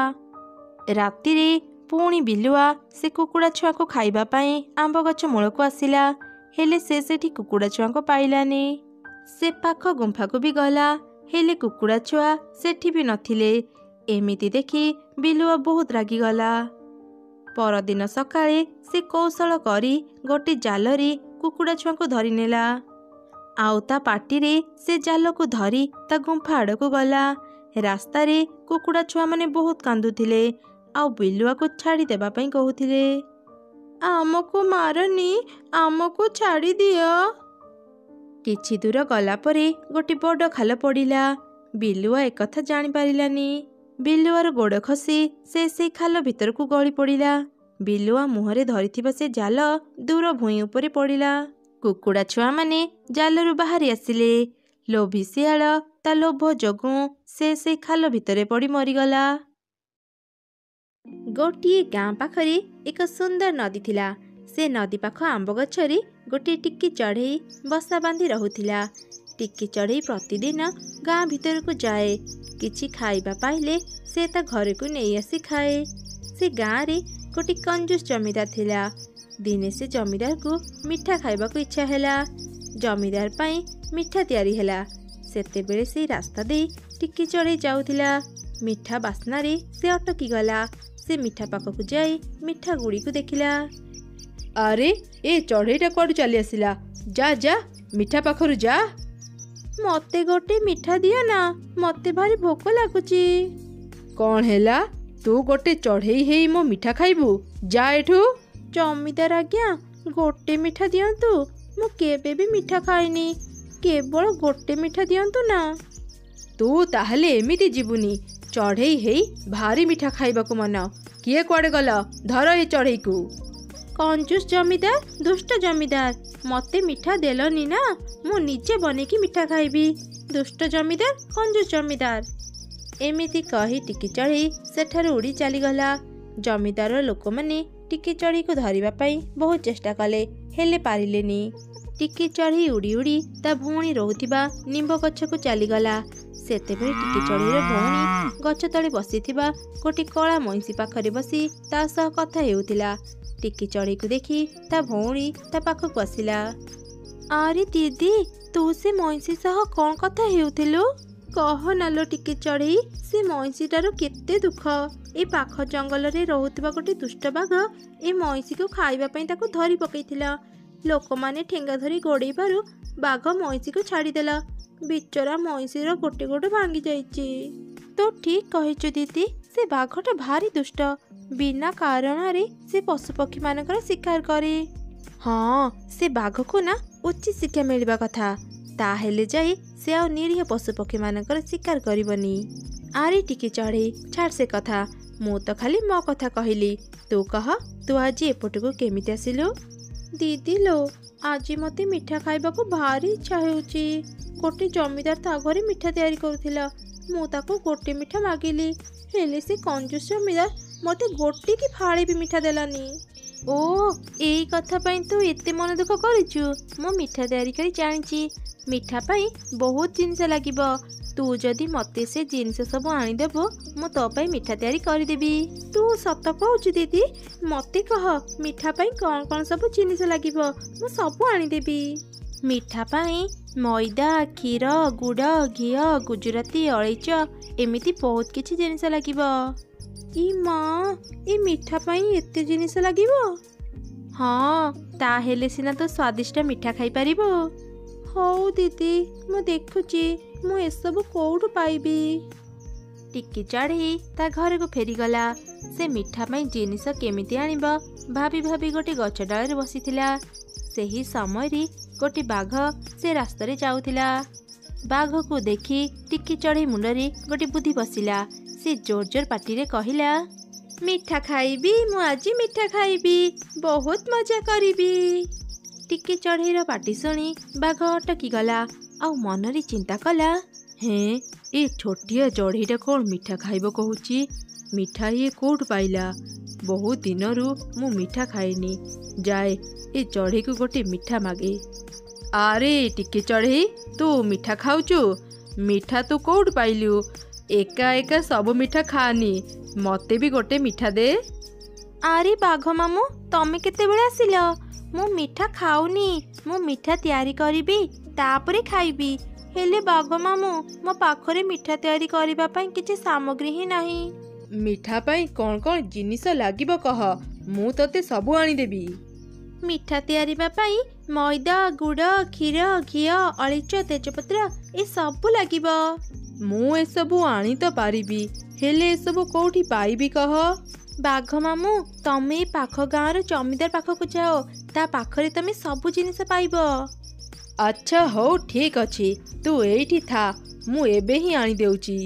ରାତିରେ ପୁଣି ବିଲୁଆ ସେ କୁକୁଡ଼ା ଛୁଆକୁ ଖାଇବା ପାଇଁ ଆମ୍ବ ଗଛ ମୂଳକୁ ଆସିଲା, ହେଲେ ସେ ସେଠି କୁକୁଡ଼ା ଛୁଆଙ୍କୁ ପାଇଲାନି। ସେ ପାଖ ଗୁମ୍ଫାକୁ ବି ଗଲା, ହେଲେ କୁକୁଡ଼ା ଛୁଆ ସେଠି ବି ନଥିଲେ। ଏମିତି ଦେଖି ବିଲୁଆ ବହୁତ ରାଗିଗଲା। ପରଦିନ ସକାଳେ ସେ କୌଶଳ କରି ଗୋଟିଏ ଜାଲରେ କୁକୁଡ଼ା ଛୁଆଙ୍କୁ ଧରିନେଲା, ଆଉ ତା ପାଟିରେ ସେ ଜାଲକୁ ଧରି ତା ଗୁମ୍ଫା ଆଡ଼କୁ ଗଲା। ରାସ୍ତାରେ କୁକୁଡ଼ା ଛୁଆମାନେ ବହୁତ କାନ୍ଦୁଥିଲେ, ଆଉ ବିଲୁଆକୁ ଛାଡ଼ି ଦେବା ପାଇଁ କହୁଥିଲେ। ଆମକୁ ମାରନି, ଆମକୁ ଛାଡ଼ି ଦିଅ। କିଛି ଦୂର ଗଲା ପରେ ଗୋଟିଏ ବଡ଼ ଖାଲ ପଡ଼ିଲା। ବିଲୁଆ ଏକଥା ଜାଣିପାରିଲାନି। ବିଲୁଆର ଗୋଡ଼ ଖସି ସେ ସେଇ ଖାଲ ଭିତରକୁ ଗଳି ପଡ଼ିଲା। ବିଲୁଆ ମୁହଁରେ ଧରିଥିବା ସେ ଜାଲ ଦୂର ଭୂଇଁ ଉପରେ ପଡ଼ିଲା। କୁକୁଡ଼ା ଛୁଆମାନେ ଜାଲରୁ ବାହାରି ଆସିଲେ। ଲୋଭୀ ଶିଆଳ ତା ଲୋଭ ଯୋଗୁଁ ସେ ସେଇ ଖାଲ ଭିତରେ ପଡ଼ି ମରିଗଲା। ଗୋଟିଏ ଗାଁ ପାଖରେ ଏକ ସୁନ୍ଦର ନଦୀ ଥିଲା। ସେ ନଦୀ ପାଖ ଆମ୍ବ ଗଛରେ ଗୋଟିଏ ଟିକି ଚଢ଼େଇ ବସା ବାନ୍ଧି ରହୁଥିଲା। ଟିକି ଚଢ଼େଇ ପ୍ରତିଦିନ ଗାଁ ଭିତରକୁ ଯାଏ। କିଛି ଖାଇବା ପାଇଲେ ସେ ତା ଘରକୁ ନେଇ ଆସି ଖାଏ। ସେ ଗାଁରେ ଗୋଟିଏ କଞ୍ଜୁସ ଜମିଦାର ଥିଲା। ଦିନେ ସେ ଜମିଦାରକୁ ମିଠା ଖାଇବାକୁ ଇଚ୍ଛା ହେଲା। ଜମିଦାର ପାଇଁ ମିଠା ତିଆରି ହେଲା। ସେତେବେଳେ ସେଇ ରାସ୍ତା ଦେଇ ଟିକି ଚଢ଼େଇ ଯାଉଥିଲା। ମିଠା ବାସ୍ନାରେ ସେ ଅଟକିଗଲା। ସେ ମିଠା ପାଖକୁ ଯାଇ ମିଠା ଗୁଡ଼ିକୁ ଦେଖିଲା। ଆରେ ଏ ଚଢ଼େଇଟା କୁଆଡ଼ୁ ଚାଲି ଆସିଲା? ଯା ଯା, ମିଠା ପାଖରୁ ଯା। ମତେ ଗୋଟେ ମିଠା ଦିଅ ନା, ମତେ ଭାରି ଭୋକ ଲାଗୁଛି। କ'ଣ ହେଲା? ତୁ ଗୋଟେ ଚଢ଼େଇ ହେଇ ମୋ ମିଠା ଖାଇବୁ? ଯା ଏଠୁ। ଜମିଦାର ଆଜ୍ଞା, ଗୋଟେ ମିଠା ଦିଅନ୍ତୁ। ମୁଁ କେବେ ବି ମିଠା ଖାଇନି, କେବଳ ଗୋଟେ ମିଠା ଦିଅନ୍ତୁ ନା। ତୁ ତାହେଲେ ଏମିତି ଯିବୁନି। ଚଢ଼େଇ ହେଇ ଭାରି ମିଠା ଖାଇବାକୁ ମନ। କିଏ କୁଆଡ଼େ ଗଲ? ଧର ଏ ଚଢ଼େଇକୁ। କଞ୍ଜୁସ ଜମିଦାର, ଦୁଷ୍ଟ ଜମିଦାର, ମତେ ମିଠା ଦେଲନି ନା, ମୁଁ ନିଜେ ବନେଇକି ମିଠା ଖାଇବି। ଦୁଷ୍ଟ ଜମିଦାର, କଞ୍ଜୁସ ଜମିଦାର। ଏମିତି କହି ଟିକି ଚଢ଼େଇ ସେଠାରୁ ଉଡ଼ି ଚାଲିଗଲା। ଜମିଦାରର ଲୋକମାନେ ଟିକି ଚଢ଼େଇକୁ ଧରିବା ପାଇଁ ବହୁତ ଚେଷ୍ଟା କଲେ, ହେଲେ ପାରିଲେନି। ଟିକି ଚଢ଼େଇ ଉଡ଼ି ଉଡ଼ି ତା ଭଉଣୀ ରହୁଥିବା ନିମ୍ବ ଗଛକୁ ଚାଲିଗଲା। ସେତେବେଳେ ଟିକି ଚଢ଼େଇର ଭଉଣୀ ଗଛ ତଳେ ବସିଥିବା ଗୋଟିଏ କଳା ମଇଁଷି ପାଖରେ ବସି ତା ସହ କଥା ହେଉଥିଲା। ଟିକି ଚଢ଼େଇକୁ ଦେଖି ତା ଭଉଣୀ ତା ପାଖକୁ ଆସିଲା। ଆରେ ଦିଦି, ତୁ ସେ ମଇଁଷି ସହ କ'ଣ କଥା ହେଉଥିଲୁ? କହ ନାଲୋ ଟିକି ଚଢ଼େଇ, ସେ ମଇଁଷିଟାର କେତେ ଦୁଃଖ। ଏ ପାଖ ଜଙ୍ଗଲରେ ରହୁଥିବା ଗୋଟେ ଦୁଷ୍ଟ ବାଘ ଏ ମଇଁଷିକୁ ଖାଇବା ପାଇଁ ତାକୁ ଧରି ପକେଇଥିଲା। ଲୋକମାନେ ଠେଙ୍ଗା ଧରି ଗୋଡ଼େଇବାରୁ ବାଘ ମଇଁଷିକୁ ଛାଡ଼ିଦେଲା। ବିଚରା ମଇଁଷିର ଗୋଟେ ଗୋଡ଼ ଭାଙ୍ଗି ଯାଇଛି। ତୁ ଠିକ୍ କହିଛୁ ଦିଦି, ସେ ବାଘଟା ଭାରି ଦୁଷ୍ଟ। ବିନା କାରଣରେ ସେ ପଶୁପକ୍ଷୀମାନଙ୍କର ଶିକାର କରେ। ହଁ, ସେ ବାଘକୁ ନା ଉଚିତ ଶିକ୍ଷା ମିଳିବା କଥା। ତାହେଲେ ଯାଇ ସେ ଆଉ ନିରୀହ ପଶୁପକ୍ଷୀମାନଙ୍କର ଶିକାର କରିବନି। ଆରେ ଟିକି ଚଢ଼େଇ, ଛାଡ଼ ସେ କଥା। ମୁଁ ତ ଖାଲି ମୋ କଥା କହିଲି। ତୁ କହ, ତୁ ଆଜି ଏପଟକୁ କେମିତି ଆସିଲୁ? ଦିଦି ଲୋ, ଆଜି ମତେ ମିଠା ଖାଇବାକୁ ଭାରି ଇଚ୍ଛା ହେଉଛି। ଗୋଟେ ଜମିଦାର ତା ଘରେ ମିଠା ତିଆରି କରୁଥିଲା। ମୁଁ ତାକୁ ଗୋଟେ ମିଠା ମାଗିଲି, ହେଲେ ସେ କଞ୍ଜୁସ ଜମିଦାର ମତେ ଗୋଟେ କି ଫାଳେ ବି ମିଠା ଦେଲାନି। ଓ, ଏଇ କଥା ପାଇଁ ତୁ ଏତେ ମନ ଦୁଃଖ କରିଛୁ? ମୁଁ ମିଠା ତିଆରି କରି ଜାଣିଛି। ମିଠା ପାଇଁ ବହୁତ ଜିନିଷ ଲାଗିବ। ତୁ ଯଦି ମତେ ସେ ଜିନିଷ ସବୁ ଆଣିଦେବୁ, ମୁଁ ତୋ ପାଇଁ ମିଠା ତିଆରି କରିଦେବି। ତୁ ସତ କହୁଛୁ ଦିଦି? ମତେ କହ, ମିଠା ପାଇଁ କ'ଣ କ'ଣ ସବୁ ଜିନିଷ ଲାଗିବ? ମୁଁ ସବୁ ଆଣିଦେବି। ମିଠା ପାଇଁ ମଇଦା, କ୍ଷୀର, ଗୁଡ଼, ଘିଅ, ଗୁଜୁରାତି, ଅଳେଇଚ, ଏମିତି ବହୁତ କିଛି ଜିନିଷ ଲାଗିବ। ଇ ମା, ଏ ମିଠା ପାଇଁ ଏତେ ଜିନିଷ ଲାଗିବ? ହଁ, ତାହେଲେ ସିନା ତୁ ସ୍ୱାଦିଷ୍ଟ ମିଠା ଖାଇପାରିବୁ। ହଉ ଦିଦି, ମୁଁ ଦେଖୁଛି ମୁଁ ଏସବୁ କୋଉଠୁ ପାଇବି। ଟିକି ଚଢ଼େଇ ତା ଘରକୁ ଫେରିଗଲା। ସେ ମିଠା ପାଇଁ ଜିନିଷ କେମିତି ଆଣିବ ଭାବି ଭାବି ଗୋଟେ ଗଛ ଡାଳରେ ବସିଥିଲା। ସେହି ସମୟରେ ଗୋଟେ ବାଘ ସେ ରାସ୍ତାରେ ଯାଉଥିଲା। ବାଘକୁ ଦେଖି ଟିକି ଚଢ଼େଇ ମୁଣ୍ଡରେ ଗୋଟେ ବୁଦ୍ଧି ପଶିଲା। ସେ ଜୋର ଜୋର ପାଟିରେ କହିଲା, ମିଠା ଖାଇବି, ମୁଁ ଆଜି ମିଠା ଖାଇବି, ବହୁତ ମଜା କରିବି। ଟିକି ଚଢ଼େଇର ପାଟି ଶୁଣି ବାଘ ଅଟକିଗଲା, ଆଉ ମନରେ ଚିନ୍ତା କଲା, ହେଁ, ଏ ଛୋଟିଆ ଚଢ଼େଇଟା କ'ଣ ମିଠା ଖାଇବ କହୁଛି? ମିଠା ଇଏ କୋଉଠୁ ପାଇଲା? ବହୁତ ଦିନରୁ ମୁଁ ମିଠା ଖାଇନି। ଯାଏ, ଏ ଚଢ଼େଇକୁ ଗୋଟେ ମିଠା ମାଗେ। ଆରେ ଟିକେ ଚଢ଼େଇ ତୁ ମିଠା ଖାଉଛୁ? ମିଠା ତୁ କୋଉଠୁ ପାଇଲୁ? ଏକା ଏକା ସବୁ ମିଠା ଖାଆନି, ମତେ ବି ଗୋଟେ ମିଠା ଦେ। ଆରେ ବାଘ ମାମୁଁ, ତମେ କେତେବେଳେ ଆସିଲ? ମୁଁ ମିଠା ଖାଉନି, ମୁଁ ମିଠା ତିଆରି କରିବି ତାପରେ ଖାଇବି। ହେଲେ ବାଘ ମାମୁଁ, ମୋ ପାଖରେ ମିଠା ତିଆରି କରିବା ପାଇଁ କିଛି ସାମଗ୍ରୀ ହିଁ ନାହିଁ। ମିଠା ପାଇଁ କ'ଣ କ'ଣ ଜିନିଷ ଲାଗିବ କହ, ମୁଁ ତତେ ସବୁ ଆଣିଦେବି। ମିଠା ତିଆରିବା ପାଇଁ ମଇଦା, ଗୁଡ଼, କ୍ଷୀର, ଘିଅ, ଅଳିଚ, ତେଜପତ୍ର ଏସବୁ ଲାଗିବ। ମୁଁ ଏସବୁ ଆଣି ତ ପାରିବି, ହେଲେ ଏସବୁ କୋଉଠି ପାଇବି କହ? ବାଘ ମାମୁଁ, ତମେ ପାଖ ଗାଁର ଜମିଦାର ପାଖକୁ ଯାଅ, ତା ପାଖରେ ତମେ ସବୁ ଜିନିଷ ପାଇବ। ଆଚ୍ଛା ହଉ ଠିକ୍ ଅଛି, ତୁ ଏଇଠି ଥା, ମୁଁ ଏବେ ହିଁ ଆଣିଦେଉଛି।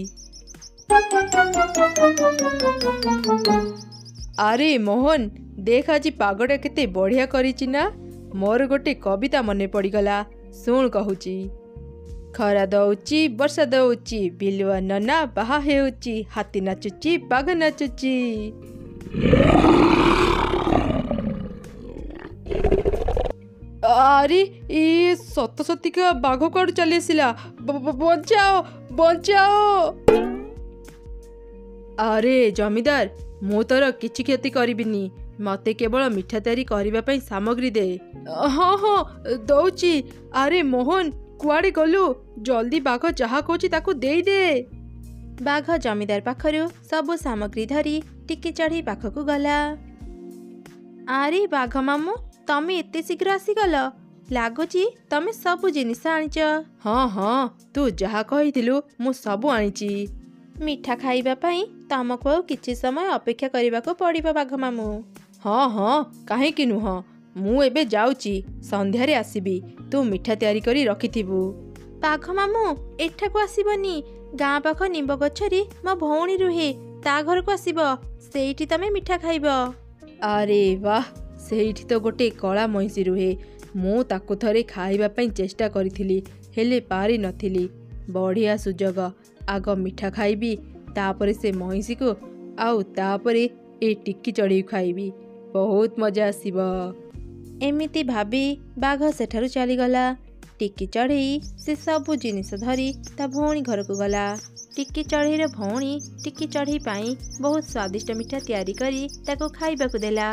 ଆରେ ମୋହନ, ଦେଖ ଆଜି ପାଗଟା କେତେ ବଢ଼ିଆ କରିଛି ନା। ମୋର ଗୋଟେ କବିତା ମନେ ପଡ଼ିଗଲା, ଶୁଣ କହୁଛି। ଖରା ଦଉଛି, ବର୍ଷା ଦଉଛି, ବିଲୁଆ ନନା ବାହା ହେଉଛି, ହାତୀ ନାଚୁଛି, ବାଘ ନାଚୁଛି। ଆରେ ଏ ସତ ସତିକା ବାଘ କୁଆଡ଼ୁ ଚାଲି ଆସିଲା, ବଞ୍ଚାଅ ବଞ୍ଚାଅ। ଆରେ ଜମିଦାର, ମୁଁ ତୋର କିଛି କ୍ଷତି କରିବିନି, ମତେ କେବଳ ମିଠା ତିଆରି କରିବା ପାଇଁ ସାମଗ୍ରୀ ଦେ। ହଁ ହଁ ଦଉଛି। ଆରେ ମୋହନ, କୁଆଡ଼େ ଗଲୁ? ଜଲ୍ଦି ବାଘ ଯାହା କହୁଛି ତାକୁ ଦେଇଦେ। ବାଘ ଜମିଦାର ପାଖରୁ ସବୁ ସାମଗ୍ରୀ ଧରି ଟିକେ ଚଢ଼େଇ ପାଖକୁ ଗଲା। ଆରେ ବାଘ ମାମୁଁ, ତମେ ଏତେ ଶୀଘ୍ର ଆସିଗଲ, ଲାଗୁଛି ତମେ ସବୁ ଜିନିଷ ଆଣିଛ। ହଁ ହଁ, ତୁ ଯାହା କହିଥିଲୁ ମୁଁ ସବୁ ଆଣିଛି। ମିଠା ଖାଇବା ପାଇଁ ତମକୁ ଆଉ କିଛି ସମୟ ଅପେକ୍ଷା କରିବାକୁ ପଡ଼ିବ ବାଘ ମାମୁଁ। ହଁ ହଁ, କାହିଁକି ନୁହଁ, ମୁଁ ଏବେ ଯାଉଛି, ସନ୍ଧ୍ୟାରେ ଆସିବି, ତୁ ମିଠା ତିଆରି କରି ରଖିଥିବୁ। ବାଘ ମାମୁଁ, ଏଠାକୁ ଆସିବନି, ଗାଁ ପାଖ ନିମ୍ବ ଗଛରେ ମୋ ଭଉଣୀ ରୁହେ, ତା ଘରକୁ ଆସିବ, ସେଇଠି ତମେ ମିଠା ଖାଇବ। ଆରେ ବାହ, ସେଇଠି ତ ଗୋଟେ କଳା ମଇଁଷି ରୁହେ, ମୁଁ ତାକୁ ଥରେ ଖାଇବା ପାଇଁ ଚେଷ୍ଟା କରିଥିଲି, ହେଲେ ପାରିନଥିଲି। ବଢ଼ିଆ ସୁଯୋଗ, ଆଗ ମିଠା ଖାଇବି, ତାପରେ ସେ ମଇଁଷିକୁ, ଆଉ ତାପରେ ଏ ଟିକି ଚଢ଼େଇ ଖାଇବି, ବହୁତ ମଜା ଆସିବ। ଏମିତି ଭାବି ବାଘ ସେଠାରୁ ଚାଲିଗଲା। ଟିକି ଚଢ଼େଇ ସେ ସବୁ ଜିନିଷ ଧରି ତା ଭଉଣୀ ଘରକୁ ଗଲା। ଟିକି ଚଢ଼େଇର ଭଉଣୀ ଟିକି ଚଢ଼େଇ ପାଇଁ ବହୁତ ସ୍ୱାଦିଷ୍ଟ ମିଠା ତିଆରି କରି ତାକୁ ଖାଇବାକୁ ଦେଲା।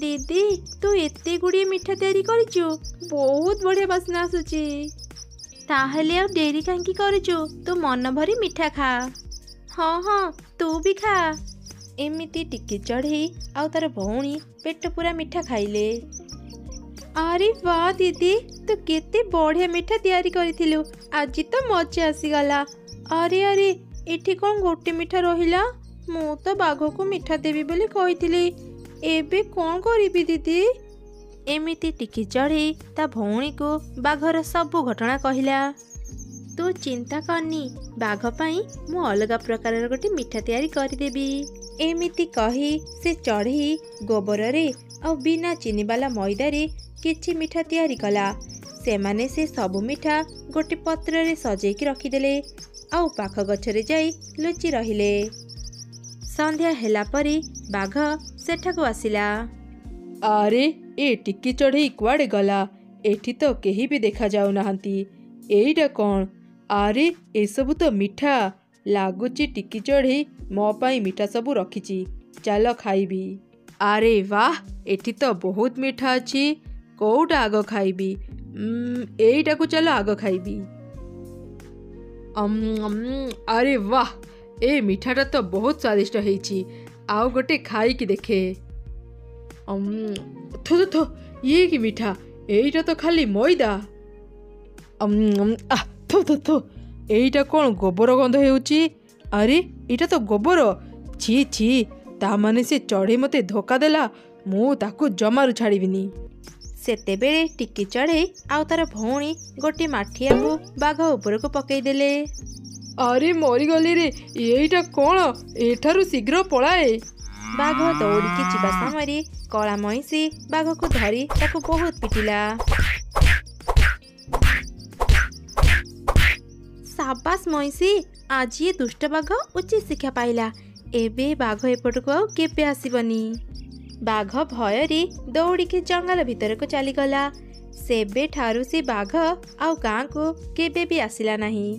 ଦିଦି, ତୁ ଏତେ ଗୁଡ଼ିଏ ମିଠା ତିଆରି କରିଛୁ, ବହୁତ ବଢ଼ିଆ ବାସ୍ନା ଆସୁଛି। ତାହେଲେ ଆଉ ଡେରି କାହିଁକି କରୁଛୁ, ତୁ ମନ ଭରି ମିଠା ଖା। ହଁ ହଁ, ତୁ ବି ଖା। ଏମିତି ଟିକି ଚଢ଼େଇ ଆଉ ତାର ଭଉଣୀ ପେଟ ପୂରା ମିଠା ଖାଇଲେ। ଆରେ ବାଃ ଦିଦି, ତୁ କେତେ ବଢ଼ିଆ ମିଠା ତିଆରି କରିଥିଲୁ, ଆଜି ତ ମଜା ଆସିଗଲା। ଆରେ ଆରେ, ଏଠି କ'ଣ ଗୋଟେ ମିଠା ରହିଲା? ମୁଁ ତ ବାଘକୁ ମିଠା ଦେବି ବୋଲି କହିଥିଲି, ଏବେ କ'ଣ କରିବି ଦିଦି? ଏମିତି ଟିକି ଚଢ଼େଇ ତା ଭଉଣୀକୁ ବାଘର ସବୁ ଘଟଣା କହିଲା। ତୁ ଚିନ୍ତା କରନି, ବାଘ ପାଇଁ ମୁଁ ଅଲଗା ପ୍ରକାରର ଗୋଟେ ମିଠା ତିଆରି କରିଦେବି। ଏମିତି କହି ସେ ଚଢ଼େଇ ଗୋବରରେ ଆଉ ବିନା ଚିନିବାଲା ମଇଦାରେ କିଛି ମିଠା ତିଆରି କଲା। ସେମାନେ ସେ ସବୁ ମିଠା ଗୋଟେ ପତ୍ରରେ ସଜେଇକି ରଖିଦେଲେ, ଆଉ ପାଖ ଗଛରେ ଯାଇ ଲୁଚି ରହିଲେ। ସନ୍ଧ୍ୟା ହେଲା ପରେ ବାଘ ସେଠାକୁ ଆସିଲା। ଆରେ ଏ ଟିକି ଚଢ଼େଇ କୁଆଡ଼େ ଗଲା? ଏଠି ତ କେହି ବି ଦେଖାଯାଉନାହାନ୍ତି, ଏଇଟା କ'ଣ? ଆରେ ଏସବୁ ତ ମିଠା, ଲାଗୁଛି ଟିକି ଚଢ଼େଇ ମୋ ପାଇଁ ମିଠା ସବୁ ରଖିଛି, ଚାଲ ଖାଇବି। ଆରେ ବାଃ, ଏଠି ତ ବହୁତ ମିଠା ଅଛି, କୋଉଟା ଆଗ ଖାଇବି? ଏଇଟାକୁ ଚାଲ ଆଗ ଖାଇବି। ଆରେ ବାଃ, ଏ ମିଠାଟା ତ ବହୁତ ସ୍ୱାଦିଷ୍ଟ ହେଇଛି, ଆଉ ଗୋଟେ ଖାଇକି ଦେଖେ। ଇଏ କି ମିଠା, ଏଇଟା ତ ଖାଲି ମଇଦା। ଏଇଟା କ'ଣ ଗୋବର ଗନ୍ଧ ହେଉଛି? ଆରେ ଏଇଟା ତ ଗୋବର, ଛି ଛି, ତା ମାନେ ସେ ଚଢ଼େଇ ମୋତେ ଧୋକା ଦେଲା, ମୁଁ ତାକୁ ଜମାରୁ ଛାଡ଼ିବିନି। ସେତେବେଳେ ଟିକି ଚଢ଼େଇ ଆଉ ତାର ଭଉଣୀ ଗୋଟେ ମାଠିଆକୁ ବାଘ ଉପରକୁ ପକେଇଦେଲେ। ଆରେ ମରିଗଲି ରେ, ଏଇଟା କ'ଣ? ଏଠାରୁ ଶୀଘ୍ର ପଳାଏ। ବାଘ ଦୌଡ଼ିକି ଯିବା ସମୟରେ କଳା ମଇଁଷି ବାଘକୁ ଧରି ତାକୁ ବହୁତ ପିଟିଲା। ସାବାସ ମଇଁଷି, ଆଜି ଏ ଦୁଷ୍ଟ ବାଘ ଉଚିତ ଶିକ୍ଷା ପାଇଲା, ଏବେ ବାଘ ଏପଟକୁ ଆଉ କେବେ ଆସିବନି। ବାଘ ଭୟରେ ଦୌଡ଼ିକି ଜଙ୍ଗଲ ଭିତରକୁ ଚାଲିଗଲା। ସେବେଠାରୁ ସେ ବାଘ ଆଉ ଗାଁକୁ କେବେ ବି ଆସିଲା ନାହିଁ।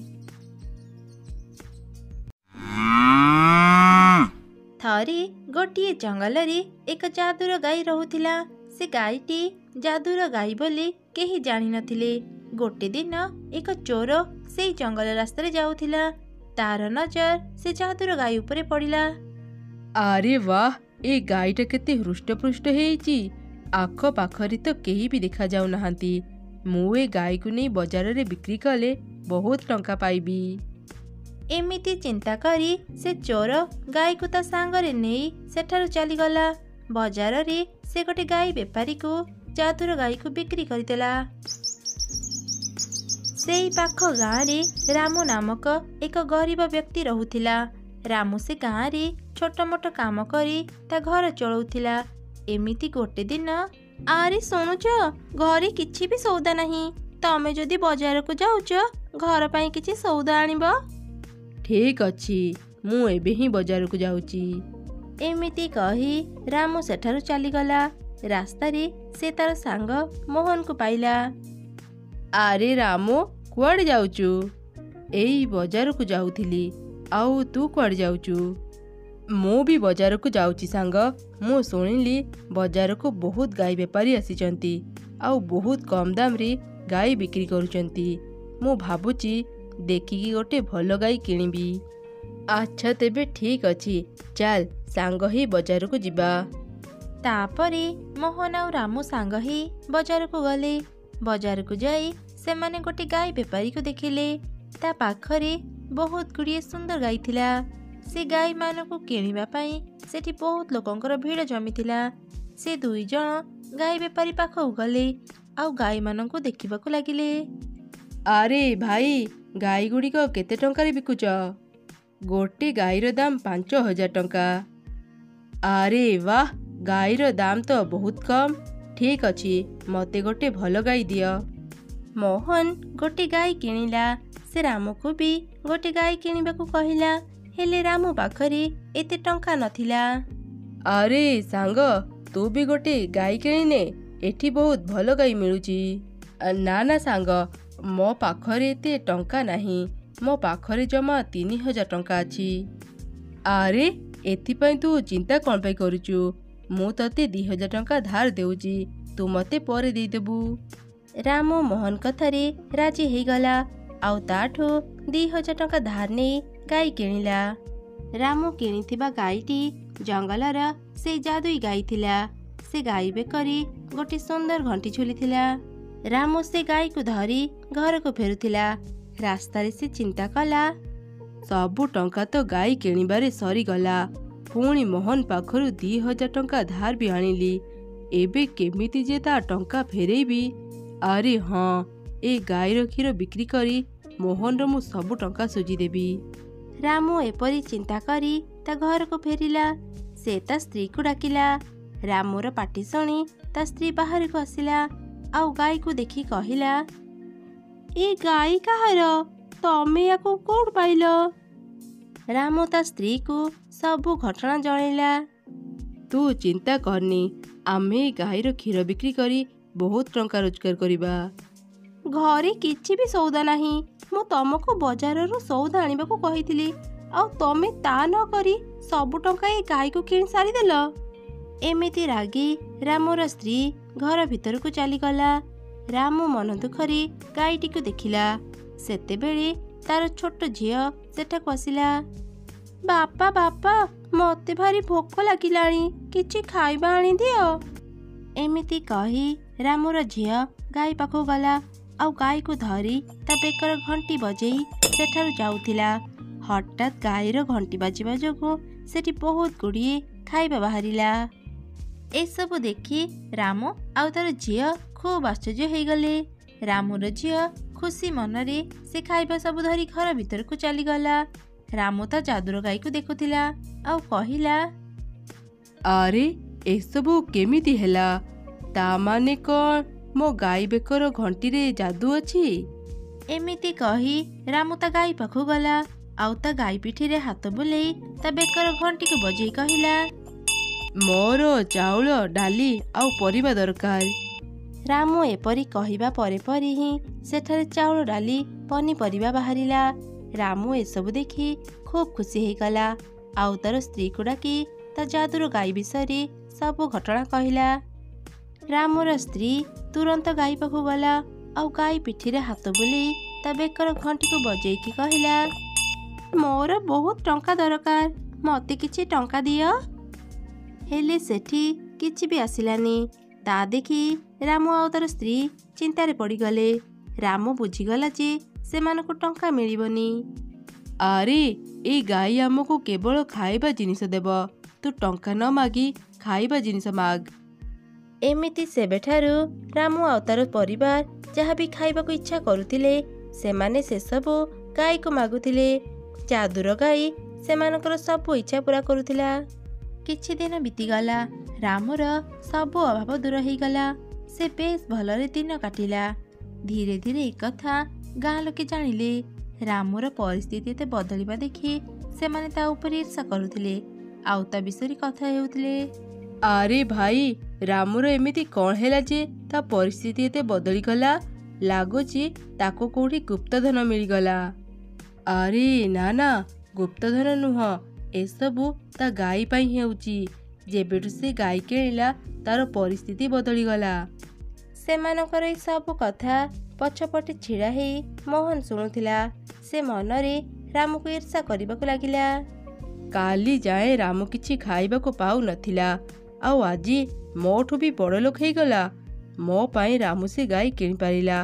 ଥରେ ଗୋଟିଏ ଜଙ୍ଗଲରେ ଏକ ଯାଦୁର ଗାଈ ରହୁଥିଲା। ସେ ଗାଈଟି ଯାଦୁର ଗାଈ ବୋଲି କେହି ଜାଣିନଥିଲେ। ଗୋଟେ ଦିନ ଏକ ଚୋର ସେଇ ଜଙ୍ଗଲ ରାସ୍ତାରେ ଯାଉଥିଲା। ତାର ନଜର ସେ ଯାଦୁର ଗାଈ ଉପରେ ପଡ଼ିଲା। ଆରେ ବାଃ, ଏ ଗାଈଟା କେତେ ହୃଷ୍ଟପୃଷ୍ଟ ହେଇଛି। ଆଖପାଖରେ ତ କେହି ବି ଦେଖାଯାଉନାହାନ୍ତି। ମୁଁ ଏ ଗାଈକୁ ନେଇ ବଜାରରେ ବିକ୍ରି କଲେ ବହୁତ ଟଙ୍କା ପାଇବି। ଏମିତି ଚିନ୍ତା କରି ସେ ଚୋର ଗାଈକୁ ତା ସାଙ୍ଗରେ ନେଇ ସେଠାରୁ ଚାଲିଗଲା। ବଜାରରେ ସେ ଗୋଟେ ଗାଈ ବେପାରୀକୁ ଯାଦୁର ଗାଈକୁ ବିକ୍ରି କରିଦେଲା। ସେଇ ପାଖ ଗାଁରେ ରାମୁ ନାମକ ଏକ ଗରିବ ବ୍ୟକ୍ତି ରହୁଥିଲା। ରାମୁ ସେ ଗାଁରେ ଛୋଟ ମୋଟ କାମ କରି ତା ଘର ଚଳଉଥିଲା। ଏମିତି ଗୋଟେ ଦିନ, ଆରେ ଶୁଣୁଛ, ଘରେ କିଛି ବି ସଉଦା ନାହିଁ। ତମେ ଯଦି ବଜାରକୁ ଯାଉଛ, ଘର ପାଇଁ କିଛି ସଉଦା ଆଣିବ। ଠିକ୍ ଅଛି, ମୁଁ ଏବେ ହିଁ ବଜାରକୁ ଯାଉଛି। ଏମିତି କହି ରାମୁ ସେଠାରୁ ଚାଲିଗଲା। ରାସ୍ତାରେ ସେ ତାର ସାଙ୍ଗ ମୋହନକୁ ପାଇଲା। ଆରେ ରାମୁ, କୁଆଡ଼େ ଯାଉଛୁ? ଏଇ ବଜାରକୁ ଯାଉଥିଲି। ଆଉ ତୁ କୁଆଡ଼େ ଯାଉଛୁ? ମୁଁ ବି ବଜାରକୁ ଯାଉଛି ସାଙ୍ଗ। ମୁଁ ଶୁଣିଲି ବଜାରକୁ ବହୁତ ଗାଈ ବେପାରୀ ଆସିଛନ୍ତି ଆଉ ବହୁତ କମ୍ ଦାମରେ ଗାଈ ବିକ୍ରି କରୁଛନ୍ତି। ମୁଁ ଭାବୁଛି ଦେଖିକି ଗୋଟେ ଭଲ ଗାଈ କିଣିବି। ଆଚ୍ଛା, ତେବେ ଠିକ୍ ଅଛି, ଚାଲ ସାଙ୍ଗ ହିଁ ବଜାରକୁ ଯିବା। ତାପରେ ମୋହନ ଆଉ ରାମୁ ସାଙ୍ଗ ହିଁ ବଜାରକୁ ଗଲେ। ବଜାରକୁ ଯାଇ ସେମାନେ ଗୋଟେ ଗାଈ ବେପାରୀକୁ ଦେଖିଲେ। ତା ପାଖରେ ବହୁତ ଗୁଡ଼ିଏ ସୁନ୍ଦର ଗାଈ ଥିଲା। ସେ ଗାଈମାନଙ୍କୁ କିଣିବା ପାଇଁ ସେଠି ବହୁତ ଲୋକଙ୍କର ଭିଡ଼ ଜମିଥିଲା। ସେ ଦୁଇ ଜଣ ଗାଈ ବେପାରୀ ପାଖକୁ ଗଲେ ଆଉ ଗାଈମାନଙ୍କୁ ଦେଖିବାକୁ ଲାଗିଲେ। ଆରେ ଭାଇ, ଗାଈଗୁଡ଼ିକ କେତେ ଟଙ୍କାରେ ବିକୁଛ? ଗୋଟେ ଗାଈର ଦାମ 5,000 ଟଙ୍କା। ଆରେ ବାଃ, ଗାଈର ଦାମ ତ ବହୁତ କମ୍। ଠିକ୍ ଅଛି, ମୋତେ ଗୋଟେ ଭଲ ଗାଈ ଦିଅ। ମୋହନ ଗୋଟେ ଗାଈ କିଣିଲା। ସେ ରାମୁକୁ ବି ଗୋଟେ ଗାଈ କିଣିବାକୁ କହିଲା। ହେଲେ ରାମୁ ପାଖରେ ଏତେ ଟଙ୍କା ନଥିଲା। ଆରେ ସାଙ୍ଗ, ତୁ ବି ଗୋଟେ ଗାଈ କିଣିନେ। ଏଠି ବହୁତ ଭଲ ଗାଈ ମିଳୁଛି। ନା ନା ସାଙ୍ଗ, ମୋ ପାଖରେ ଏତେ ଟଙ୍କା ନାହିଁ। ମୋ ପାଖରେ ଜମା 3,000 ଟଙ୍କା ଅଛି। ଆରେ, ଏଥିପାଇଁ ତୁ ଚିନ୍ତା କ'ଣ ପାଇଁ କରୁଛୁ? ମୁଁ ତତେ 2,000 ଟଙ୍କା ଧାର ଦେଉଛି, ତୁ ମୋତେ ପରେ ଦେଇଦେବୁ। ରାମୁ ମୋହନ କଥାରେ ରାଜି ହେଇଗଲା ଆଉ ତାଠୁ 2,000 ଟଙ୍କା ଧାର ନେଇ ଗାଈ କିଣିଲା। ରାମୁ କିଣିଥିବା ଗାଈଟି ଜଙ୍ଗଲର ସେଇ ଯାଦୁଇ ଗାଈ ଥିଲା। ସେ ଗାଈ ବେକରେ ଗୋଟେ ସୁନ୍ଦର ଘଣ୍ଟି ଝୁଲିଥିଲା। ରାମୁ ସେ ଗାଈକୁ ଧରି ଘରକୁ ଫେରୁଥିଲା। ରାସ୍ତାରେ ସେ ଚିନ୍ତା କଲା, ସବୁ ଟଙ୍କା ତ ଗାଈ କିଣିବାରେ ସରିଗଲା। ପୁଣି ମୋହନ ପାଖରୁ 2,000 ଟଙ୍କା ଧାର ବି ଆଣିଲି। ଏବେ କେମିତି ଯେ ତା ଟଙ୍କା ଫେରେଇବି? ଆରେ ହଁ, ଏ ଗାଈର କ୍ଷୀର ବିକ୍ରି କରି ମୋହନର ମୁଁ ସବୁ ଟଙ୍କା ସୁଝିଦେବି। ରାମୁ ଏପରି ଚିନ୍ତା କରି ତା ଘରକୁ ଫେରିଲା। ସେ ତା ସ୍ତ୍ରୀକୁ ଡାକିଲା। ରାମୁର ପାଟି ଶୁଣି ତା ସ୍ତ୍ରୀ ବାହାରକୁ ଆସିଲା ଆଉ ଗାଈକୁ ଦେଖି କହିଲା, ଏ ଗାଈ କାହାର? ତମେ ୟାକୁ କୋଉଠୁ ପାଇଲ? ରାମୁ ତା ସ୍ତ୍ରୀକୁ ସବୁ ଘଟଣା ଜଣେଇଲା। ତୁ ଚିନ୍ତା କରନି, ଆମେ ଗାଈର କ୍ଷୀର ବିକ୍ରି କରି ବହୁତ ଟଙ୍କା ରୋଜଗାର କରିବା। ଘରେ କିଛି ବି ସଉଦା ନାହିଁ। ମୁଁ ତମକୁ ବଜାରରୁ ସଉଦା ଆଣିବାକୁ କହିଥିଲି ଆଉ ତମେ ତା ନ କରି ସବୁ ଟଙ୍କା ଏ ଗାଈକୁ କିଣି ସାରିଦେଲ। ଏମିତି ରାଗି ରାମୁର ସ୍ତ୍ରୀ ଘର ଭିତରକୁ ଚାଲିଗଲା। ରାମୁ ମନ ଦୁଃଖରେ ଗାଈଟିକୁ ଦେଖିଲା। ସେତେବେଳେ ତାର ଛୋଟ ଝିଅ ସେଠାକୁ ଆସିଲା। ବାପା ବାପା, ମୋତେ ଭାରି ଭୋକ ଲାଗିଲାଣି, କିଛି ଖାଇବା ଆଣିଦିଅ। ଏମିତି କହି ରାମୁର ଝିଅ ଗାଈ ପାଖକୁ ଗଲା ଆଉ ଗାଈକୁ ଧରି ତା ବେକର ଘଣ୍ଟି ବଜେଇ ସେଠାରୁ ଯାଉଥିଲା। ହଠାତ୍ ଗାଈର ଘଣ୍ଟି ବାଜିବା ଯୋଗୁଁ ସେଠି ବହୁତ ଗୁଡ଼ିଏ ଖାଇବା ବାହାରିଲା। ଏସବୁ ଦେଖି ରାମୁ ଆଉ ତାର ଝିଅ ଖୁବ୍ ଆଶ୍ଚର୍ଯ୍ୟ ହେଇଗଲେ। ରାମୁର ଝିଅ ଖୁସି ମନରେ ସେ ଖାଇବା ସବୁ ଧରି ଘର ଭିତରକୁ ଚାଲିଗଲା। ରାମୁ ତା ଯାଦୁର ଗାଈକୁ ଦେଖୁଥିଲା ଆଉ କହିଲା, ଆରେ, ଏସବୁ କେମିତି ହେଲା? ତା ମାନେ କ'ଣ ମୋ ଗାଈ ବେକର ଘଣ୍ଟିରେ ଯାଦୁ ଅଛି? ଏମିତି କହି ରାମୁ ତା ଗାଈ ପାଖକୁ ଗଲା ଆଉ ତା ଗାଈ ପିଠିରେ ହାତ ବୁଲେଇ ତା ବେକର ଘଣ୍ଟିକୁ ବଜେଇ କହିଲା, ମୋର ଚାଉଳ, ଡାଲି ଆଉ ପରିବା ଦରକାର। ରାମୁ ଏପରି କହିବା ପରେ ପରେ ହିଁ ସେଠାରେ ଚାଉଳ ଡାଲି ପନିପରିବା ବାହାରିଲା। ରାମୁ ଏସବୁ ଦେଖି ଖୁବ୍ ଖୁସି ହେଇଗଲା। ଆଉ ତାର ସ୍ତ୍ରୀକୁ ଡାକି ତା ଯାଦୁର ଗାଈ ବିଷୟରେ ସବୁ ଘଟଣା କହିଲା। ରାମୁର ସ୍ତ୍ରୀ ତୁରନ୍ତ ଗାଈ ପାଖକୁ ଗଲା ଆଉ ଗାଈ ପିଠିରେ ହାତ ବୁଲେଇ ତା ବେକର ଘଣ୍ଟିକୁ ବଜେଇକି କହିଲା, ମୋର ବହୁତ ଟଙ୍କା ଦରକାର, ମୋତେ କିଛି ଟଙ୍କା ଦିଅ। ହେଲେ ସେଠି କିଛି ବି ଆସିଲାନି। ତା ଦେଖି ରାମୁ ଆଉ ତାର ସ୍ତ୍ରୀ ଚିନ୍ତାରେ ପଡ଼ିଗଲେ। ରାମୁ ବୁଝିଗଲା ଯେ ସେମାନଙ୍କୁ ଟଙ୍କା ମିଳିବନି। ଆରେ ଏଇ ଗାଈ ଆମକୁ କେବଳ ଖାଇବା ଜିନିଷ ଦେବ, ତୁ ଟଙ୍କା ନ ମାଗି ଖାଇବା ଜିନିଷ ମାଗ। ଏମିତି ସେବେଠାରୁ ରାମୁ ଆଉ ତାର ପରିବାର ଯାହା ବି ଖାଇବାକୁ ଇଚ୍ଛା କରୁଥିଲେ ସେମାନେ ସେସବୁ ଗାଈକୁ ମାଗୁଥିଲେ। ଯାଦୁର ଗାଈ ସେମାନଙ୍କର ସବୁ ଇଚ୍ଛା ପୂରା କରୁଥିଲା। କିଛି ଦିନ ବିତିଗଲା। ରାମୁର ସବୁ ଅଭାବ ଦୂର ହେଇଗଲା। ସେ ବେଶ ଭଲରେ ଦିନ କାଟିଲା। ଧୀରେ ଧୀରେ ଏକଥା ଗାଁ ଲୋକେ ଜାଣିଲେ। ରାମୁର ପରିସ୍ଥିତି ଏତେ ବଦଳିବା ଦେଖି ସେମାନେ ତା ଉପରେ ଈର୍ଷା କରୁଥିଲେ ଆଉ ତା ବିଷୟରେ କଥା ହେଉଥିଲେ। ଆରେ ଭାଇ, ରାମୁର ଏମିତି କ'ଣ ହେଲା ଯେ ତା ପରିସ୍ଥିତି ଏତେ ବଦଳିଗଲା? ଲାଗୁଛି ତାକୁ କୋଉଠି ଗୁପ୍ତଧନ ମିଳିଗଲା। ଆରେ ନା ନା, ଗୁପ୍ତଧନ ନୁହଁ, ଏସବୁ ତା ଗାଈ ପାଇଁ ହେଉଛି। ଯେବେଠୁ ସେ ଗାଈ କିଣିଲା ତାର ପରିସ୍ଥିତି ବଦଳିଗଲା। ସେମାନଙ୍କର ଏ ସବୁ କଥା ପଛପଟେ ଛିଡ଼ା ହେଇ ମୋହନ ଶୁଣୁଥିଲା। ସେ ମନରେ ରାମୁକୁ ଈର୍ଷା କରିବାକୁ ଲାଗିଲା। କାଲି ଯାଏଁ ରାମୁ କିଛି ଖାଇବାକୁ ପାଉନଥିଲା, ଆଉ ଆଜି ମୋଠୁ ବି ବଡ଼ ଲୋକ ହେଇଗଲା। ମୋ ପାଇଁ ରାମୁ ସେ ଗାଈ କିଣିପାରିଲା।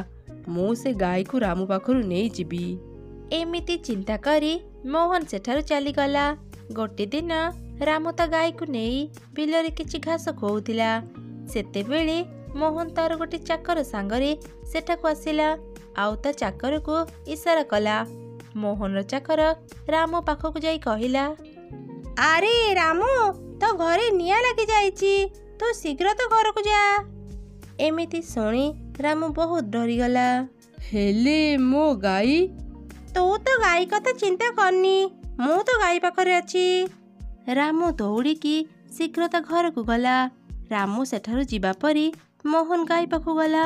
ମୁଁ ସେ ଗାଈକୁ ରାମୁ ପାଖରୁ ନେଇଯିବି। ଏମିତି ଚିନ୍ତା କରି ମୋହନ ସେଠାରୁ ଚାଲିଗଲା। ଗୋଟେ ଦିନ ରାମୁ ତା ଗାଈକୁ ନେଇ ବିଲରେ କିଛି ଘାସ ଖୋଉଥିଲା। ସେତେବେଳେ ମୋହନ ତାର ଗୋଟେ ଚାକର ସାଙ୍ଗରେ ସେଠାକୁ ଆସିଲା ଆଉ ତା ଚାକରକୁ ଇସାରା କଲା। ମୋହନର ଚାକର ରାମୁ ପାଖକୁ ଯାଇ କହିଲା, ଆରେ ରାମୁ, ତୋ ଘରେ ନିଆଁ ଲାଗିଯାଇଛି, ତୁ ଶୀଘ୍ର ତ ଘରକୁ ଯା। ଏମିତି ଶୁଣି ରାମୁ ବହୁତ ଡରିଗଲା। ହେଲେ ମୋ ଗାଈ? ତୁ ତ ଗାଈ କଥା ଚିନ୍ତା କରନି, ମୁଁ ତ ଗାଈ ପାଖରେ ଅଛି। ରାମୁ ଦୌଡ଼ିକି ଶୀଘ୍ର ତା ଘରକୁ ଗଲା। ରାମୁ ସେଠାରୁ ଯିବା ପରେ ମୋହନ ଗାଈ ପାଖକୁ ଗଲା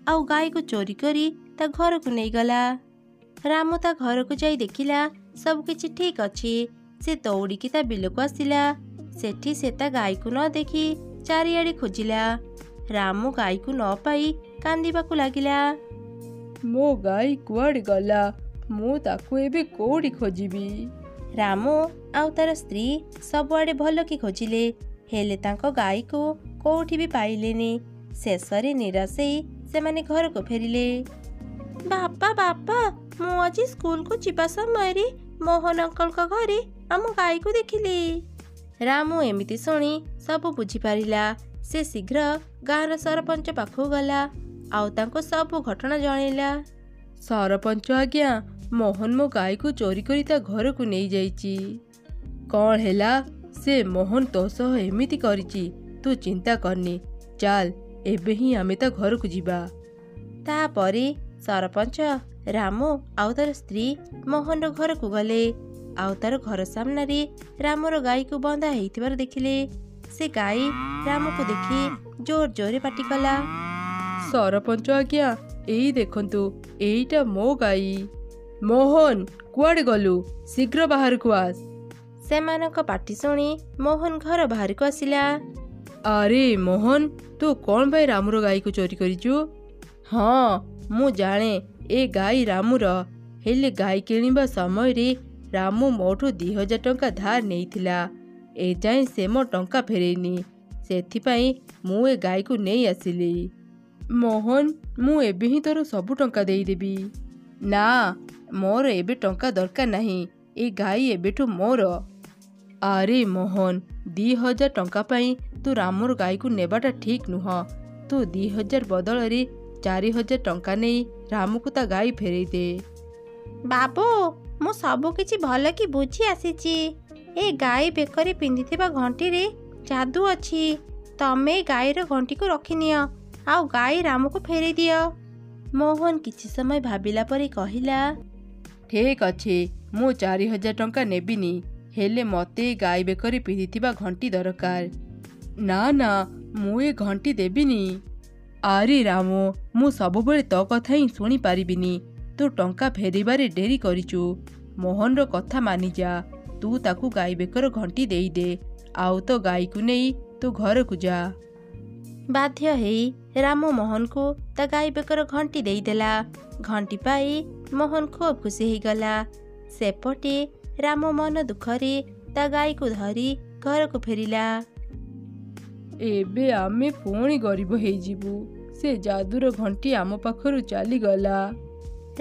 ଆଉ ଗାଈକୁ ଚୋରି କରି ତା ଘରକୁ ନେଇଗଲା। ରାମୁ ତା ଘରକୁ ଯାଇ ଦେଖିଲା ସବୁ କିଛି ଠିକ୍ ଅଛି। ସେ ଦୌଡ଼ିକି ତା ବିଲକୁ ଆସିଲା। ସେଠି ସେ ତା ଗାଈକୁ ନ ଦେଖି ଚାରିଆଡ଼େ ଖୋଜିଲା। ରାମୁ ଗାଈକୁ ନ ପାଇ କାନ୍ଦିବାକୁ ଲାଗିଲା। ମୋ ଗାଈ କୁଆଡ଼େ ଗଲା? ମୁଁ ତାକୁ ଏବେ କୋଉଠି ଖୋଜିବି? ରାମୁ ଆଉ ତାର ସ୍ତ୍ରୀ ସବୁଆଡ଼େ ଭଲକି ଖୋଜିଲେ, ହେଲେ ତାଙ୍କ ଗାଈକୁ କୋଉଠି ବି ପାଇଲେନି। ଶେଷରେ ନିରାଶ ହେଇ ସେମାନେ ଘରକୁ ଫେରିଲେ। ବାପା ବାପା, ମୁଁ ଆଜି ସ୍କୁଲକୁ ଯିବା ସମୟରେ ମୋହନ ଅଙ୍କଲଙ୍କ ଘରେ ଆମ ଗାଈକୁ ଦେଖିଲି। ରାମୁ ଏମିତି ଶୁଣି ସବୁ ବୁଝିପାରିଲା। ସେ ଶୀଘ୍ର ଗାଁର ସରପଞ୍ଚ ପାଖକୁ ଗଲା ଆଉ ତାଙ୍କୁ ସବୁ ଘଟଣା ଜଣେଇଲା। ସରପଞ୍ଚ ଆଜ୍ଞା, ମୋହନ ମୋ ଗାଈକୁ ଚୋରି କରି ତା ଘରକୁ ନେଇଯାଇଛି। କ'ଣ ହେଲା? ସେ ମୋହନ ତୋ ସହ ଏମିତି କରିଛି। ତୁ ଚିନ୍ତା କରନି, ଚାଲ ଏବେ ହିଁ ଆମେ ତା ଘରକୁ ଯିବା। ତାପରେ ସରପଞ୍ଚ ରାମୁ ଆଉ ତାର ସ୍ତ୍ରୀ ମୋହନର ଘରକୁ ଗଲେ ଆଉ ତାର ଘର ସାମ୍ନାରେ ରାମୁର ଗାଈକୁ ବନ୍ଧା ହେଇଥିବାର ଦେଖିଲେ। ସେ ଗାଈ ରାମୁକୁ ଦେଖି ଜୋର ଜୋରରେ ପାଟି କଲା। ସରପଞ୍ଚ ଆଜ୍ଞା, ଏଇ ଦେଖନ୍ତୁ, ଏଇଟା ମୋ ଗାଈ। ମୋହନ, କୁଆଡ଼େ ଗଲୁ? ଶୀଘ୍ର ବାହାରକୁ ଆସ। ସେମାନଙ୍କ ପାଟି ଶୁଣି ମୋହନ ଘର ବାହାରକୁ ଆସିଲା। ଆରେ ମୋହନ, ତୁ କ'ଣ ପାଇଁ ରାମୁର ଗାଈକୁ ଚୋରି କରିଛୁ? ହଁ, ମୁଁ ଜାଣେ ଏ ଗାଈ ରାମୁର। ହେଲେ ଗାଈ କିଣିବା ସମୟରେ ରାମୁ ମୋଠୁ 2000 ଟଙ୍କା ଧାର ନେଇଥିଲା। ଏଯାଏଁ ସେ ମୋ ଟଙ୍କା ଫେରେଇନି। ସେଥିପାଇଁ ମୁଁ ଏ ଗାଈକୁ ନେଇ ଆସିଲି। ମୋହନ, ମୁଁ ଏବେ ହିଁ ତୋର ସବୁ ଟଙ୍କା ଦେଇଦେବି। ନା, ମୋର ଏବେ ଟଙ୍କା ଦରକାର ନାହିଁ। ଏ ଗାଈ ଏବେଠୁ ମୋର। ଆରେ ମୋହନ, 2000 ଟଙ୍କା ପାଇଁ ତୁ ରାମୁର ଗାଈକୁ ନେବାଟା ଠିକ୍ ନୁହଁ। ତୁ 2000 ବଦଳରେ 4000 ଟଙ୍କା ନେଇ ରାମୁକୁ ତା ଗାଈ ଫେରେଇ ଦେ। ବାବୁ, ମୁଁ ସବୁ କିଛି ଭଲ କି ବୁଝି ଆସିଛି। ଏ ଗାଈ ବେକରେ ପିନ୍ଧିଥିବା ଘଣ୍ଟିରେ ଯାଦୁ ଅଛି। ତମେ ଗାଈର ଘଣ୍ଟିକୁ ରଖିନିଅ ଆଉ ଗାଈ ରାମୁକୁ ଫେରେଇ ଦିଅ। ମୋହନ କିଛି ସମୟ ଭାବିଲା ପରେ କହିଲା, ଠିକ୍ ଅଛି, ମୁଁ 4000 ଟଙ୍କା ନେବିନି। ହେଲେ ମୋତେ ଏ ଗାଈ ବେକରେ ପିନ୍ଧିଥିବା ଘଣ୍ଟି ଦରକାର। ନା ନା, ମୁଁ ଏ ଘଣ୍ଟି ଦେବିନି। ଆରେ ରାମ, ମୁଁ ସବୁବେଳେ ତୋ କଥା ହିଁ ଶୁଣିପାରିବିନି। ତୁ ଟଙ୍କା ଫେରିବାରେ ଡେରି କରିଛୁ। ମୋହନର କଥା ମାନିଯା। ତୁ ତାକୁ ଗାଈ ବେକର ଘଣ୍ଟି ଦେଇଦେ, ଆଉ ତୋ ଗାଈକୁ ନେଇ ତୁ ଘରକୁ ଯା। ବାଧ୍ୟ ହେଇ ରାମ ମୋହନକୁ ତା ଗାଈ ବେକର ଘଣ୍ଟି ଦେଇଦେଲା। ଘଣ୍ଟି ପାଇ ମୋହନ ଖୁବ୍ ଖୁସି ହେଇଗଲା। ସେପଟେ ରାମ ମନ ଦୁଃଖରେ ତା ଗାଈକୁ ଧରି ଘରକୁ ଫେରିଲା। ଏବେ ଆମେ ପୁଣି ଗରିବ ହେଇଯିବୁ। ସେ ଯାଦୁର ଘଣ୍ଟି ଆମ ପାଖରୁ ଚାଲିଗଲା।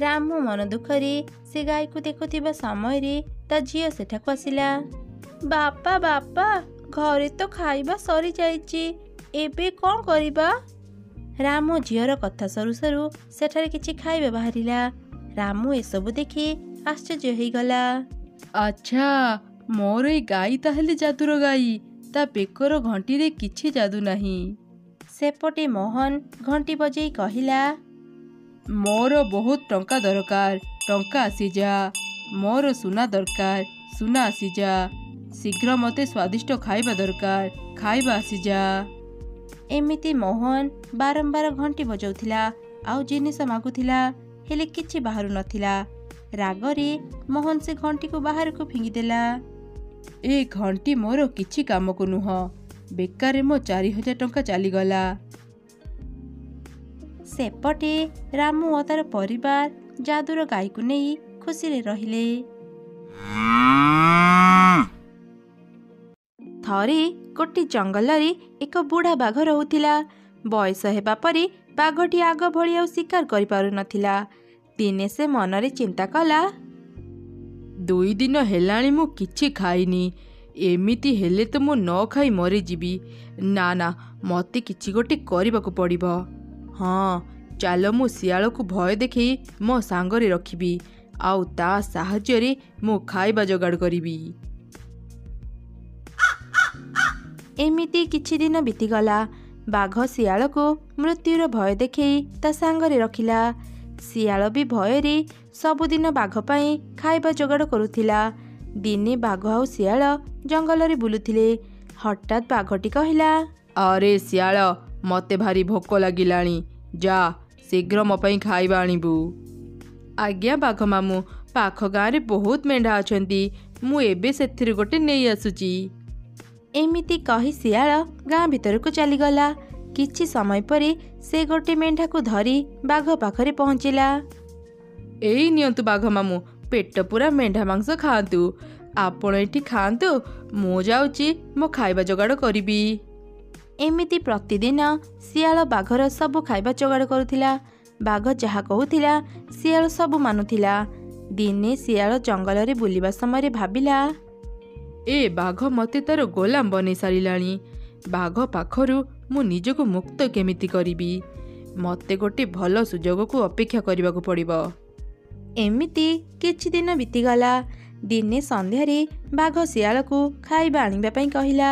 ରାମ ମନ ଦୁଃଖରେ ସେ ଗାଈକୁ ଦେଖୁଥିବା ସମୟରେ ତା ଝିଅ ସେଠାକୁ ଆସିଲା। ବାପା ବାପା, ଘରେ ତ ଖାଇବା ସରିଯାଇଛି, ଏବେ କ'ଣ କରିବା? ରାମ ଝିଅର କଥା ସରୁ ସରୁ ସେଠାରେ କିଛି ଖାଇବା ବାହାରିଲା। ରାମ ଏସବୁ ଦେଖି ଆଶ୍ଚର୍ଯ୍ୟ ହେଇଗଲା। ଆଚ୍ଛା, ମୋର ଏଇ ଗାଈ ତାହେଲେ ଯାଦୁର ଗାଈ। ତା ବେକର ଘଣ୍ଟିରେ କିଛି ଯାଦୁ ନାହିଁ। ସେପଟେ ମୋହନ ଘଣ୍ଟି ବଜେଇ କହିଲା, ମୋର ବହୁତ ଟଙ୍କା ଦରକାର, ଟଙ୍କା ଆସିଯା। ମୋର ସୁନା ଦରକାର, ସୁନା ଆସିଯା। ଶୀଘ୍ର ମୋତେ ସ୍ୱାଦିଷ୍ଟ ଖାଇବା ଦରକାର, ଖାଇବା ଆସିଯା। ଏମିତି ମୋହନ ବାରମ୍ବାର ଘଣ୍ଟି ବଜାଉଥିଲା ଆଉ ଜିନିଷ ମାଗୁଥିଲା, ହେଲେ କିଛି ବାହାରୁ ନଥିଲା। ରାଗରେ ମୋହନ ସେ ଘଣ୍ଟିକୁ ବାହାରକୁ ଫିଙ୍ଗିଦେଲା। ଏ ଘଣ୍ଟି ମୋର କିଛି କାମକୁ ନୁହଁ। ବେକାରେ ମୋ 4000 ଟଙ୍କା ଚାଲିଗଲା। ସେପଟେ ରାମୁ ଓ ତାର ପରିବାର ଯାଦୁର ଗାଈକୁ ନେଇ ଖୁସିରେ ରହିଲେ। ଥରେ ଗୋଟିଏ ଜଙ୍ଗଲରେ ଏକ ବୁଢ଼ା ବାଘ ରହୁଥିଲା। ବୟସ ହେବା ପରେ ବାଘଟି ଆଗ ଭଳି ଆଉ ଶିକାର କରିପାରୁନଥିଲା। ଦିନେ ସେ ମନରେ ଚିନ୍ତା କଲା, 2 ଦିନ ହେଲାଣି ମୁଁ କିଛି ଖାଇନି। ଏମିତି ହେଲେ ତ ମୁଁ ନ ଖାଇ ମରିଯିବି। ନା ନା, ମୋତେ କିଛି ଗୋଟେ କରିବାକୁ ପଡ଼ିବ। ହଁ, ଚାଲ ମୁଁ ଶିଆଳକୁ ଭୟ ଦେଖେଇ ମୋ ସାଙ୍ଗରେ ରଖିବି, ଆଉ ତା ସାହାଯ୍ୟରେ ମୁଁ ଖାଇବା ଯୋଗାଡ଼ କରିବି। ଏମିତି କିଛି ଦିନ ବିତିଗଲା। ବାଘ ଶିଆଳକୁ ମୃତ୍ୟୁର ଭୟ ଦେଖେଇ ତା ସାଙ୍ଗରେ ରଖିଲା। ଶିଆଳ ବି ଭୟରେ ସବୁଦିନ ବାଘ ପାଇଁ ଖାଇବା ଯୋଗାଡ଼ କରୁଥିଲା। ଦିନେ ବାଘ ଆଉ ଶିଆଳ ଜଙ୍ଗଲରେ ବୁଲୁଥିଲେ। ହଠାତ୍ ବାଘଟି କହିଲା, ଆରେ ଶିଆଳ, ମୋତେ ଭାରି ଭୋକ ଲାଗିଲାଣି। ଯା, ଶୀଘ୍ର ମୋ ପାଇଁ ଖାଇବା ଆଣିବୁ। ଆଜ୍ଞା ବାଘ ମାମୁଁ, ପାଖ ଗାଁରେ ବହୁତ ମେଣ୍ଢା ଅଛନ୍ତି। ମୁଁ ଏବେ ସେଥିରୁ ଗୋଟେ ନେଇ ଆସୁଛି। ଏମିତି କହି ଶିଆଳ ଗାଁ ଭିତରକୁ ଚାଲିଗଲା। କିଛି ସମୟ ପରେ ସେ ଗୋଟେ ମେଣ୍ଢାକୁ ଧରି ବାଘ ପାଖରେ ପହଞ୍ଚିଲା। ଏଇ ନିଅନ୍ତୁ ବାଘ ମାମୁଁ, ପେଟ ପୂରା ମେଣ୍ଢା ମାଂସ ଖାଆନ୍ତୁ। ଆପଣ ଏଠି ଖାଆନ୍ତୁ, ମୁଁ ଯାଉଛି ମୋ ଖାଇବା ଯୋଗାଡ଼ କରିବି। ଏମିତି ପ୍ରତିଦିନ ଶିଆଳ ବାଘର ସବୁ ଖାଇବା ଯୋଗାଡ଼ କରୁଥିଲା। ବାଘ ଯାହା କହୁଥିଲା ଶିଆଳ ସବୁ ମାନୁଥିଲା। ଦିନେ ଶିଆଳ ଜଙ୍ଗଲରେ ବୁଲିବା ସମୟରେ ଭାବିଲା, ଏ ବାଘ ମୋତେ ତାର ଗୋଲାମ ବନେଇ ସାରିଲାଣି। ବାଘ ପାଖରୁ ମୁଁ ନିଜକୁ ମୁକ୍ତ କେମିତି କରିବି? ମୋତେ ଗୋଟେ ଭଲ ସୁଯୋଗକୁ ଅପେକ୍ଷା କରିବାକୁ ପଡ଼ିବ। ଏମିତି କିଛି ଦିନ ବିତିଗଲା। ଦିନେ ସନ୍ଧ୍ୟାରେ ବାଘ ଶିଆଳକୁ ଖାଇବା ଆଣିବା ପାଇଁ କହିଲା।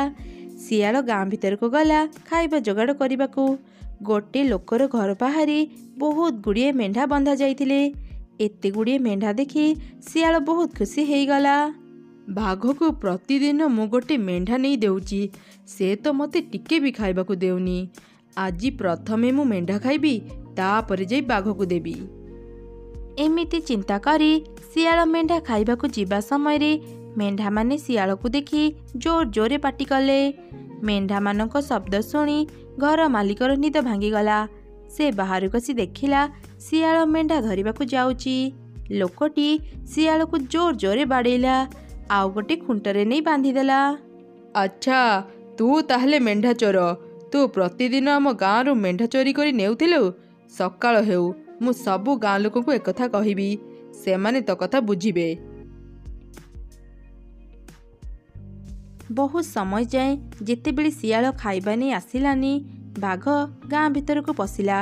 ଶିଆଳ ଗାଁ ଭିତରକୁ ଗଲା ଖାଇବା ଯୋଗାଡ଼ କରିବାକୁ। ଗୋଟେ ଲୋକର ଘର ବାହାରେ ବହୁତ ଗୁଡ଼ିଏ ମେଣ୍ଢା ବନ୍ଧା ଯାଇଥିଲେ। ଏତେ ଗୁଡ଼ିଏ ମେଣ୍ଢା ଦେଖି ଶିଆଳ ବହୁତ ଖୁସି ହେଇଗଲା। ବାଘକୁ ପ୍ରତିଦିନ ମୁଁ ଗୋଟେ ମେଣ୍ଢା ନେଇ ଦେଉଛି, ସେ ତ ମୋତେ ଟିକେ ବି ଖାଇବାକୁ ଦେଉନି। ଆଜି ପ୍ରଥମେ ମୁଁ ମେଣ୍ଢା ଖାଇବି, ତାପରେ ଯାଇ ବାଘକୁ ଦେବି। ଏମିତି ଚିନ୍ତା କରି ଶିଆଳ ମେଣ୍ଢା ଖାଇବାକୁ ଯିବା ସମୟରେ ମେଣ୍ଢାମାନେ ଶିଆଳକୁ ଦେଖି ଜୋର ଜୋରରେ ପାଟି କଲେ। ମେଣ୍ଢାମାନଙ୍କ ଶବ୍ଦ ଶୁଣି ଘର ମାଲିକର ନିଦ ଭାଙ୍ଗିଗଲା। ସେ ବାହାରକୁ ଆସି ଦେଖିଲା ଶିଆଳ ମେଣ୍ଢା ଧରିବାକୁ ଯାଉଛି। ଲୋକଟି ଶିଆଳକୁ ଜୋର ଜୋରରେ ବାଡ଼େଇଲା, ଆଉ ଗୋଟେ ଖୁଣ୍ଟରେ ନେଇ ବାନ୍ଧିଦେଲା। ଆଚ୍ଛା, ତୁ ତାହେଲେ ମେଣ୍ଢା ଚୋର। ତୁ ପ୍ରତିଦିନ ଆମ ଗାଁରୁ ମେଣ୍ଢା ଚୋରି କରି ନେଉଥିଲୁ। ସକାଳ ହେଉ, ମୁଁ ସବୁ ଗାଁ ଲୋକଙ୍କୁ ଏକଥା କହିବି। ସେମାନେ ତୋ କଥା ବୁଝିବେ। ବହୁତ ସମୟ ଯାଏଁ ଯେତେବେଳେ ଶିଆଳ ଖାଇବା ନେଇ ଆସିଲାନି, ବାଘ ଗାଁ ଭିତରକୁ ପଶିଲା।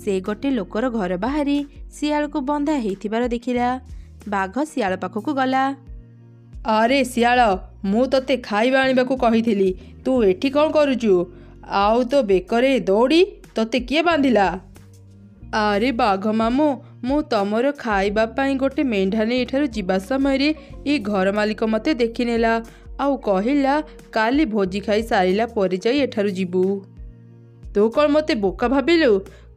ସେ ଗୋଟେ ଲୋକର ଘର ବାହାରେ ଶିଆଳକୁ ବନ୍ଧା ହେଇଥିବାର ଦେଖିଲା। ବାଘ ଶିଆଳ ପାଖକୁ ଗଲା। ଆରେ ଶିଆଳ, ମୁଁ ତୋତେ ଖାଇବା ଆଣିବାକୁ କହିଥିଲି, ତୁ ଏଠି କ'ଣ କରୁଛୁ? ଆଉ ତୋ ବେକରେ ଦଉଡ଼ି ତୋତେ କିଏ ବାନ୍ଧିଲା? ଆରେ ବାଘ ମାମୁଁ, ମୁଁ ତମର ଖାଇବା ପାଇଁ ଗୋଟେ ମେଣ୍ଢା ନେଇ ଏଠାରୁ ଯିବା ସମୟରେ ଏ ଘର ମାଲିକ ମୋତେ ଦେଖିନେଲା, ଆଉ କହିଲା କାଲି ଭୋଜି ଖାଇ ସାରିଲା ପରେ ଯାଇ ଏଠାରୁ ଯିବୁ। ତୁ କ'ଣ ମୋତେ ବୋକା ଭାବିଲୁ?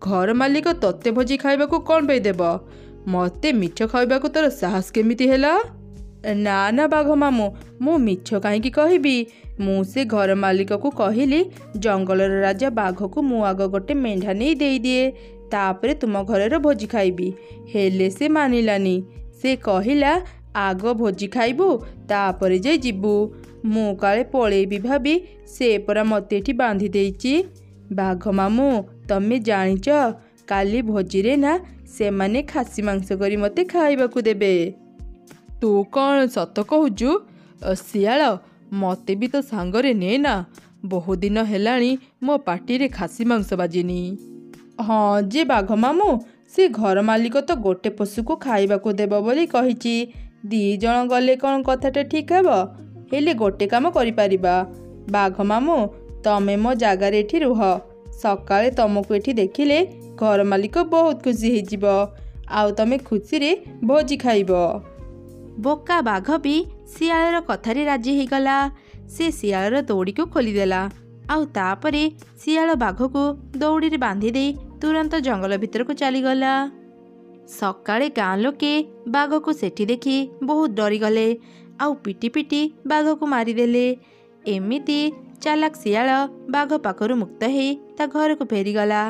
ଘର ମାଲିକ ତତେ ଭୋଜି ଖାଇବାକୁ କ'ଣ ପାଇଁ ଦେବ? ମୋତେ ମିଛ ଖାଇବାକୁ ତୋର ସାହସ କେମିତି ହେଲା? ନା ନା ବାଘ ମାମୁଁ, ମୁଁ ମିଛ କାହିଁକି କହିବି? ମୁଁ ସେ ଘର ମାଲିକକୁ କହିଲି ଜଙ୍ଗଲର ରାଜା ବାଘକୁ ମୁଁ ଆଗ ଗୋଟେ ମେଣ୍ଢା ନେଇ ଦେଇଦିଏ, ତାପରେ ତୁମ ଘରର ଭୋଜି ଖାଇବି। ହେଲେ ସେ ମାନିଲାନି। ସେ କହିଲା ଆଗ ଭୋଜି ଖାଇବୁ ତାପରେ ଯାଇ ଯିବୁ। ମୁଁ କାଳେ ପଳେଇବି ଭାବି ସେ ପରା ମୋତେ ଏଠି ବାନ୍ଧି ଦେଇଛି। ବାଘ ମାମୁଁ, ତମେ ଜାଣିଛ କାଲି ଭୋଜିରେ ନା ସେମାନେ ଖାସି ମାଂସ କରି ମୋତେ ଖାଇବାକୁ ଦେବେ। ତୁ କ'ଣ ସତ କହୁଛୁ? ଶିଆଳ, ମୋତେ ବି ତ ସାଙ୍ଗରେ ନେ ନା। ବହୁ ଦିନ ହେଲାଣି ମୋ ପାଟିରେ ଖାସି ମାଂସ ବାଜିନି। ହଁ ଯେ ବାଘ ମାମୁଁ, ସେ ଘର ମାଲିକ ତ ଗୋଟେ ପଶୁକୁ ଖାଇବାକୁ ଦେବ ବୋଲି କହିଛି। 2 ଜଣ ଗଲେ କ'ଣ କଥାଟା ଠିକ୍ ହେବ? ହେଲେ ଗୋଟେ କାମ କରିପାରିବା। ବାଘ ମାମୁଁ, ତମେ ମୋ ଜାଗାରେ ଏଠି ରୁହ। ସକାଳେ ତମକୁ ଏଠି ଦେଖିଲେ ଘର ମାଲିକ ବହୁତ ଖୁସି ହେଇଯିବ, ଆଉ ତମେ ଖୁସିରେ ଭୋଜି ଖାଇବ। ବୋକା ବାଘ ବି ଶିଆଳର କଥାରେ ରାଜି ହେଇଗଲା। ସେ ଶିଆଳର ଦଉଡ଼ିକୁ ଖୋଲିଦେଲା, ଆଉ ତାପରେ ଶିଆଳ ବାଘକୁ ଦଉଡ଼ିରେ ବାନ୍ଧି ଦେଇ ତୁରନ୍ତ ଜଙ୍ଗଲ ଭିତରକୁ ଚାଲିଗଲା। ସକାଳେ ଗାଁ ଲୋକେ ବାଘକୁ ସେଠି ଦେଖି ବହୁତ ଡରିଗଲେ, ଆଉ ପିଟି ପିଟି ବାଘକୁ ମାରିଦେଲେ। ଏମିତି ଚାଲାକ ଶିଆଳ ବାଘ ପାଖରୁ ମୁକ୍ତ ହେଇ ତା ଘରକୁ ଫେରିଗଲା।